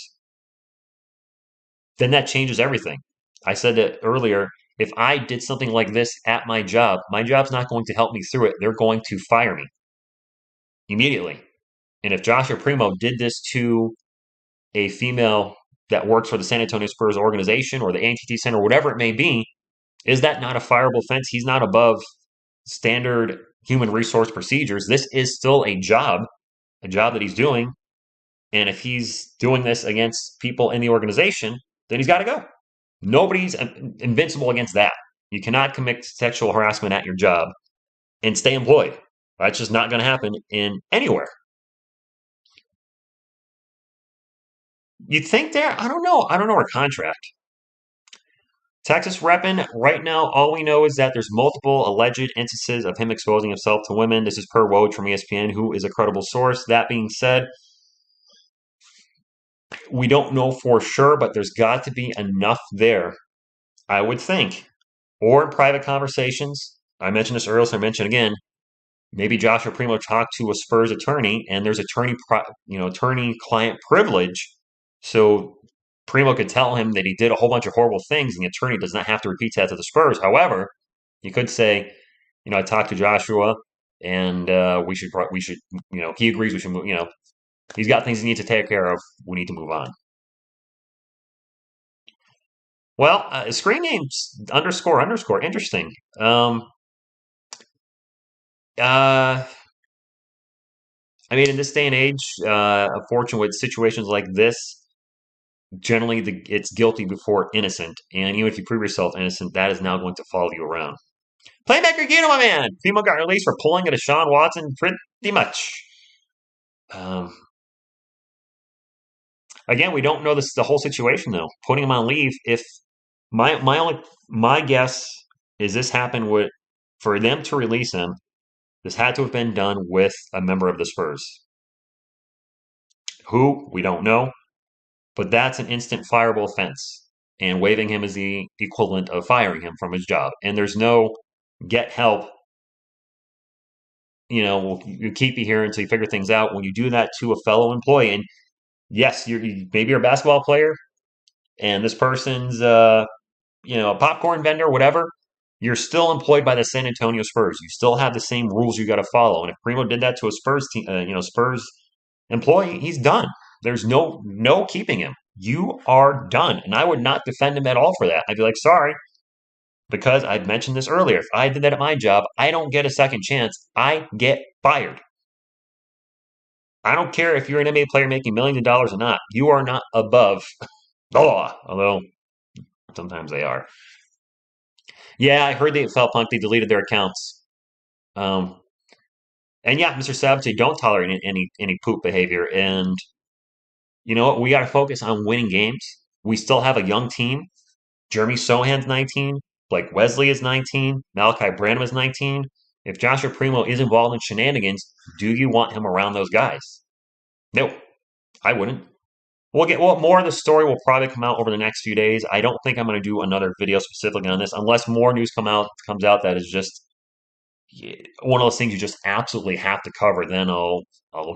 Then that changes everything. I said that earlier. If I did something like this at my job's not going to help me through it. They're going to fire me immediately. And if Joshua Primo did this to a female that works for the San Antonio Spurs organization or the AT&T Center, whatever it may be, is that not a fireable offense? He's not above standard human resource procedures. This is still a job that he's doing. And if he's doing this against people in the organization, then he's got to go. Nobody's invincible against that. You cannot commit sexual harassment at your job and stay employed. That's just not going to happen in anywhere. You'd think there, I don't know. I don't know our contract. Texas repping, right now, all we know is that there's multiple alleged instances of him exposing himself to women. This is per Woj from ESPN, who is a credible source. That being said, we don't know for sure, but there's got to be enough there, I would think. Or in private conversations. I mentioned this earlier, so I mention again. Maybe Joshua Primo talked to a Spurs attorney, and there's attorney-client privilege, so Primo could tell him that he did a whole bunch of horrible things, and the attorney does not have to repeat that to the Spurs. However, you could say, I talked to Joshua, and we should, he agrees we should move. He's got things he needs to take care of. We need to move on. Well, screen names underscore underscore interesting. Uh, I mean, in this day and age, unfortunately, with situations like this, generally it's guilty before innocent. And even if you prove yourself innocent, that is now going to follow you around. Playmaker Guido, my man! Primo got released for pulling at a Deshaun Watson pretty much. Um, again, we don't know the whole situation, though. Putting him on leave, if my guess is this happened with, for them to release him, this had to have been done with a member of the Spurs. Who? We don't know. But that's an instant fireable offense. And waiving him is the equivalent of firing him from his job. And there's no get help, we'll keep you here until you figure things out. When you do that to a fellow employee, and yes, maybe you're a basketball player, and this person's a popcorn vendor, whatever, you're still employed by the San Antonio Spurs. You still have the same rules you got to follow. And if Primo did that to a Spurs team, Spurs employee, he's done. There's no keeping him. You are done. And I would not defend him at all for that. I'd be like, sorry, because I've mentioned this earlier. If I did that at my job, I don't get a second chance. I get fired. I don't care if you're an NBA player making millions of dollars or not. You are not above the law, although sometimes they are. Yeah, I heard they felt punked. They deleted their accounts. Um, and yeah, Mr. Sabathia, don't tolerate any poop behavior. And you know what? We got to focus on winning games. We still have a young team. Jeremy Sohan's 19. Blake Wesley is 19. Malachi Branham is 19. If Joshua Primo is involved in shenanigans, do you want him around those guys? No, I wouldn't. More of the story will probably come out over the next few days. I don't think I'm going to do another video specifically on this unless more news comes out that is just one of those things you just absolutely have to cover. Then I'll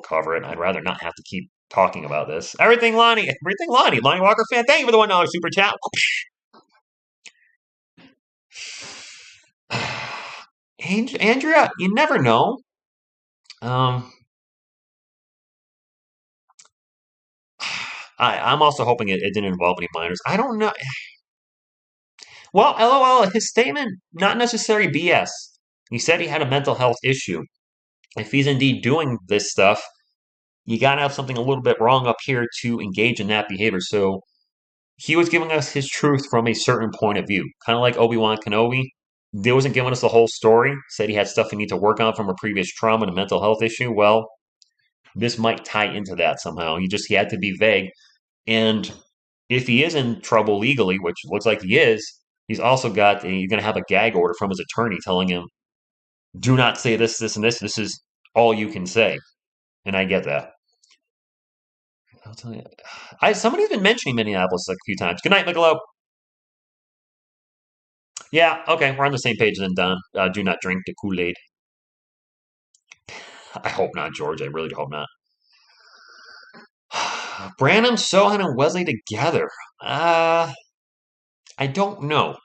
cover it. I'd rather not have to keep talking about this. Everything Lonnie, Lonnie Walker fan. Thank you for the $1 super chat. Andrea, you never know. I'm also hoping it didn't involve any minors. I don't know. Well, LOL, his statement, not necessarily BS. He said he had a mental health issue. If he's indeed doing this stuff, you got to have something a little bit wrong up here to engage in that behavior. So he was giving us his truth from a certain point of view, kind of like Obi-Wan Kenobi. He wasn't giving us the whole story, said he had stuff he needs to work on from a previous trauma and a mental health issue. Well, this might tie into that somehow. He had to be vague. And if he is in trouble legally, which looks like he is, he's also he's going to have a gag order from his attorney telling him, do not say this, this, and this. This is all you can say. And I get that. I'll tell you. Somebody's been mentioning Minneapolis a few times. Good night, Michelob. Yeah, okay, we're on the same page then, Don. Do not drink the Kool-Aid. I hope not, George. I really hope not. Branham, Sohan, and Wesley together. I don't know.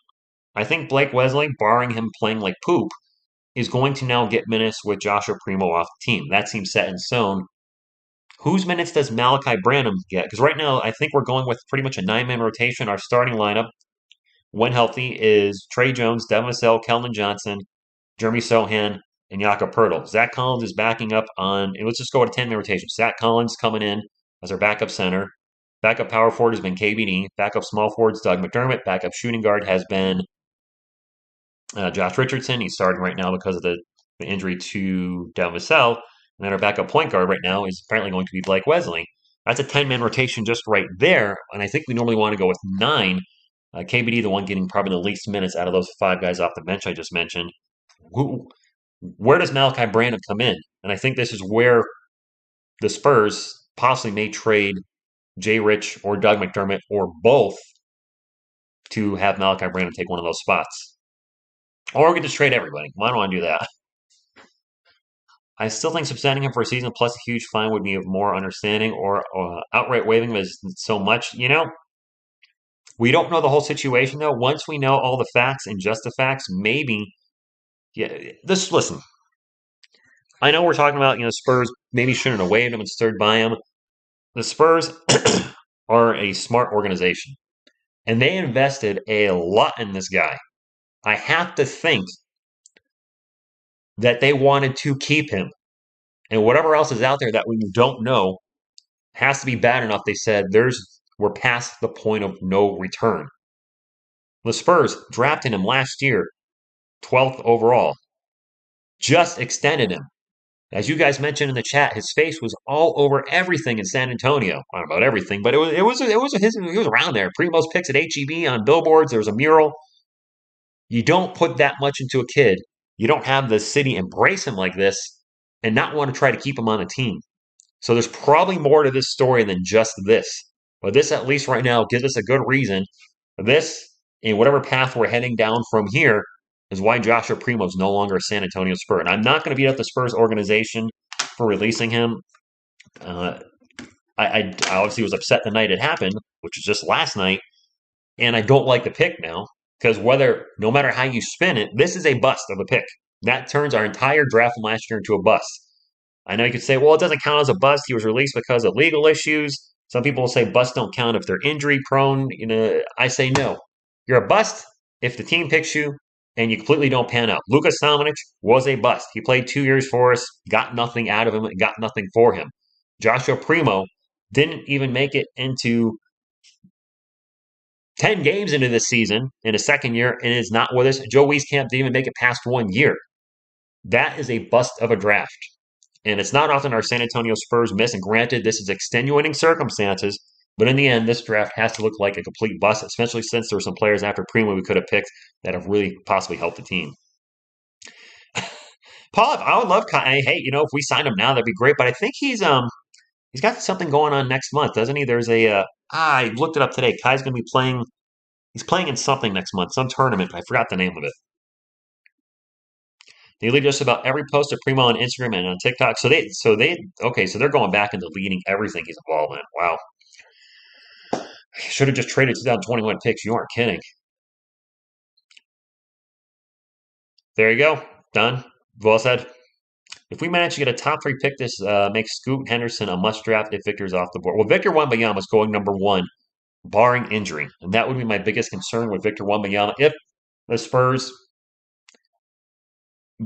I think Blake Wesley, barring him playing like poop, is going to now get minutes with Joshua Primo off the team. That seems set in stone. Whose minutes does Malachi Branham get? Because right now, I think we're going with pretty much a 9-man rotation. Our starting lineup, when healthy, is Trey Jones, Devin Vassell, Keldon Johnson, Jeremy Sohan, and Jakob Poeltl. Zach Collins is backing up on, and let's just go with a 10-man rotation. Zach Collins coming in as our backup center. Backup power forward has been KBD. Backup small forwards, Doug McDermott. Backup shooting guard has been Josh Richardson. He's starting right now because of the injury to Devin Vassell. And then our backup point guard right now is apparently going to be Blake Wesley. That's a 10-man rotation just right there. And I think we normally want to go with 9. KBD, the one getting probably the least minutes out of those 5 guys off the bench I just mentioned. Where does Malachi Branham come in? And I think this is where the Spurs possibly may trade Jay Rich or Doug McDermott or both to have Malachi Branham take one of those spots. Or we could just trade everybody. Why don't I do that? I still think suspending him for a season plus a huge fine would be of more understanding, or outright waiving him is so much. We don't know the whole situation though. Once we know all the facts and just the facts, maybe. Yeah, listen. I know we're talking about Spurs maybe shouldn't have waived him and stood by him. The Spurs are a smart organization, and they invested a lot in this guy. I have to think that they wanted to keep him. And whatever else is out there that we don't know has to be bad enough. They said we're past the point of no return. The Spurs drafted him last year, 12th overall. Just extended him. As you guys mentioned in the chat, his face was all over everything in San Antonio. Not about everything, but he was around there. Primo's picks at HEB on billboards. There was a mural. You don't put that much into a kid. You don't have the city embrace him like this and not want to try to keep him on the team. So there's probably more to this story than just this. But this, at least right now, gives us a good reason. This, in whatever path we're heading down from here, is why Joshua Primo is no longer a San Antonio Spur. And I'm not going to beat up the Spurs organization for releasing him. Uh, I obviously was upset the night it happened, which was just last night, and I don't like the pick now because no matter how you spin it, this is a bust of a pick. That turns our entire draft from last year into a bust. I know you could say, well, it doesn't count as a bust. He was released because of legal issues. Some people will say busts don't count if they're injury prone. I say no. You're a bust if the team picks you and you completely don't pan out. Luka Samanic was a bust. He played 2 years for us, got nothing out of him, got nothing for him. Joshua Primo didn't even make it into 10 games into this season in his second year and is not with us. Joe Wieskamp didn't even make it past 1 year. That is a bust of a draft. And it's not often our San Antonio Spurs miss. And granted, this is extenuating circumstances. But in the end, this draft has to look like a complete bust, especially since there were some players after Primo we could have picked that have really possibly helped the team. Paul, I would love. Hey, if we signed him now, that'd be great. But I think he's got something going on next month, doesn't he? There's I looked it up today. Kai's going to be playing. He's playing in something next month, some tournament. I forgot the name of it. They lead just about every post of Primo on Instagram and on TikTok. So they're going back into leading everything he's involved in. Wow. Should have just traded 2021 picks. You aren't kidding. There you go. Done. Well said. If we manage to get a top 3 pick, this makes Scoot Henderson a must draft if Victor's off the board. Well, Victor Wembanyama is going number 1, barring injury. And that would be my biggest concern with Victor Wembanyama. If the Spurs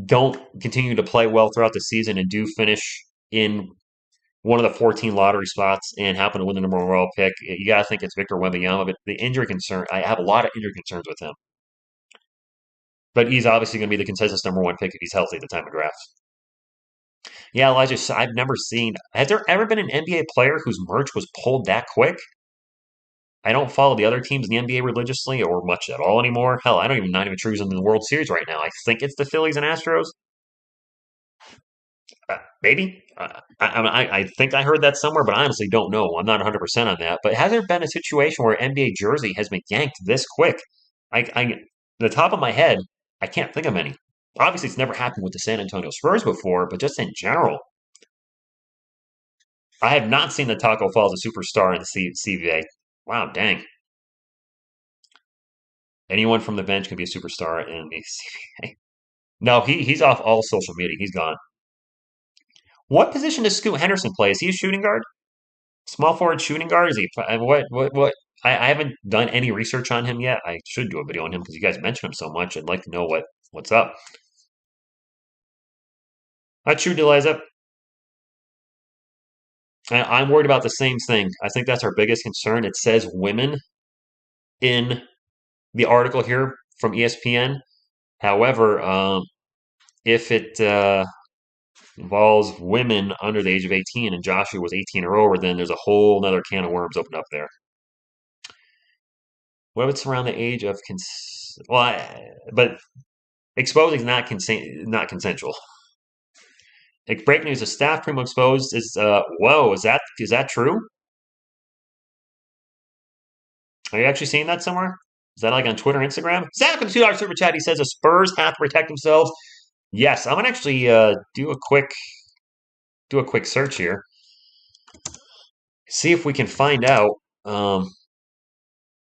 don't continue to play well throughout the season and do finish in one of the 14 lottery spots and happen to win the number 1 overall pick, you got to think it's Victor Wembanyama. But the injury concern, I have a lot of injury concerns with him. But he's obviously going to be the consensus number 1 pick if he's healthy at the time of draft. Yeah, Elijah, I've never seen. Has there ever been an NBA player whose merch was pulled that quick? I don't follow the other teams in the NBA religiously or much at all anymore. Hell, I don't even not even sure who's in the World Series right now. I think it's the Phillies and Astros. Maybe. I think I heard that somewhere, but I honestly don't know. I'm not 100% on that. But has there been a situation where an NBA jersey has been yanked this quick? The top of my head, I can't think of any. Obviously, it's never happened with the San Antonio Spurs before, but just in general, I have not seen the Taco Falls a superstar in the CBA. Wow, dang. Anyone from the bench can be a superstar in the CBA. No, he's off all social media. He's gone. What position does Scoot Henderson play? Is he a shooting guard? Small forward shooting guard? Is he what? I haven't done any research on him yet. I should do a video on him because you guys mention him so much. I'd like to know what's up. Not true, Eliza. I'm worried about the same thing. I think that's our biggest concern. It says women in the article here from ESPN. However, if it involves women under the age of 18 and Joshua was 18 or over, then there's a whole other can of worms opened up there. What if it's around the age of but exposing is not consensual. Like, breaking news: a staff Primo exposed is whoa, is that true? Are you actually seeing that somewhere? Is that like on Twitter, Instagram? Zach with the $2 super chat. He says the Spurs have to protect themselves. Yes, I'm gonna actually do a quick search here. See if we can find out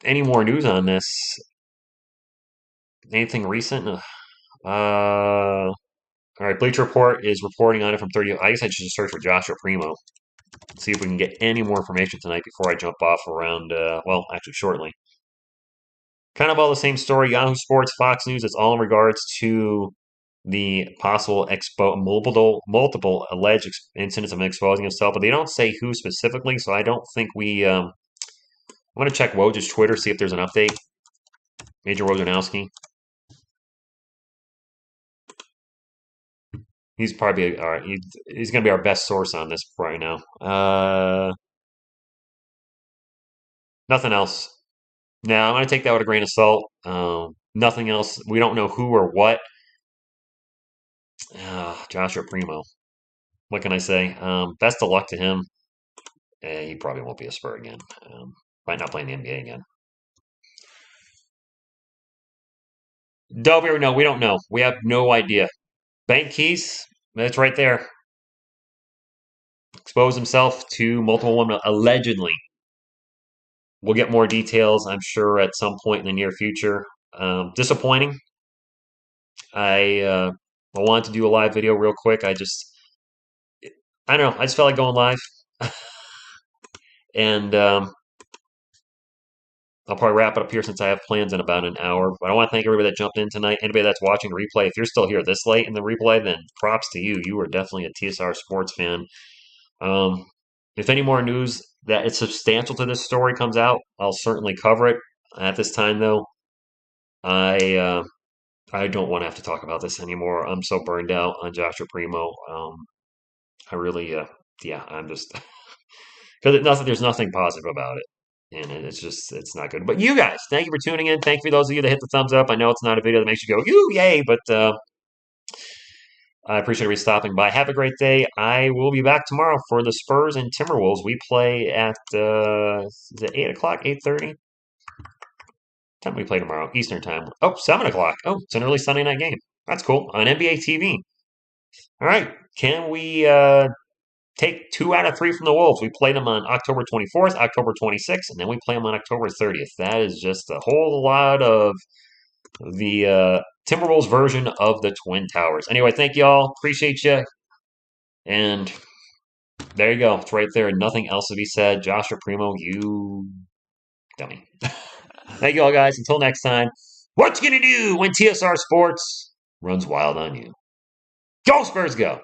any more news on this. Anything recent? All right, Bleacher Report is reporting on it from 30. I guess I should just search for Joshua Primo. See if we can get any more information tonight before I jump off around, actually shortly. Kind of all the same story. Yahoo Sports, Fox News, it's all in regards to the possible multiple alleged incidents of him exposing himself, but they don't say who specifically, so I don't think I'm going to check Woj's Twitter, see if there's an update. Major Wojnarowski. He's probably all right. He's going to be our best source on this right now. Nothing else. Now I'm going to take that with a grain of salt. Nothing else. We don't know who or what. Joshua Primo. what can I say? Best of luck to him. He probably won't be a Spur again. Might not play in the NBA again. Dover, no, we don't know. We have no idea. Bank Keys, that's right there. Expose himself to multiple women, allegedly. We'll get more details, I'm sure, at some point in the near future. Disappointing. I wanted to do a live video real quick. I don't know. I just felt like going live. And I'll probably wrap it up here since I have plans in about an hour. But I want to thank everybody that jumped in tonight. Anybody that's watching the replay, if you're still here this late in the replay, then props to you. You are definitely a TSR Sports fan. Um, if any more news that is substantial to this story comes out, I'll certainly cover it. At this time, though, I uh, I don't want to have to talk about this anymore. I'm so burned out on Joshua Primo. I really, yeah, I'm just because there's nothing positive about it. And it's just, it's not good. But you guys, thank you for tuning in. Thank you for those of you that hit the thumbs up. I know it's not a video that makes you go, "Yoo, yay," but I appreciate everybody stopping by. Have a great day. I will be back tomorrow for the Spurs and Timberwolves. We play at, is it 8 o'clock, 8:30? Time we play tomorrow? Eastern time. Oh, 7 o'clock. Oh, it's an early Sunday night game. That's cool. On NBA TV. All right. Can we take 2 out of 3 from the Wolves? We play them on October 24th, October 26th, and then we play them on October 30th. That is just a whole lot of the Timberwolves version of the Twin Towers. Anyway, thank you all. Appreciate you. And there you go. It's right there. Nothing else to be said. Joshua Primo, you dummy. Thank you all, guys. Until next time, what you gonna do when TSR Sports runs wild on you? Go Spurs, go!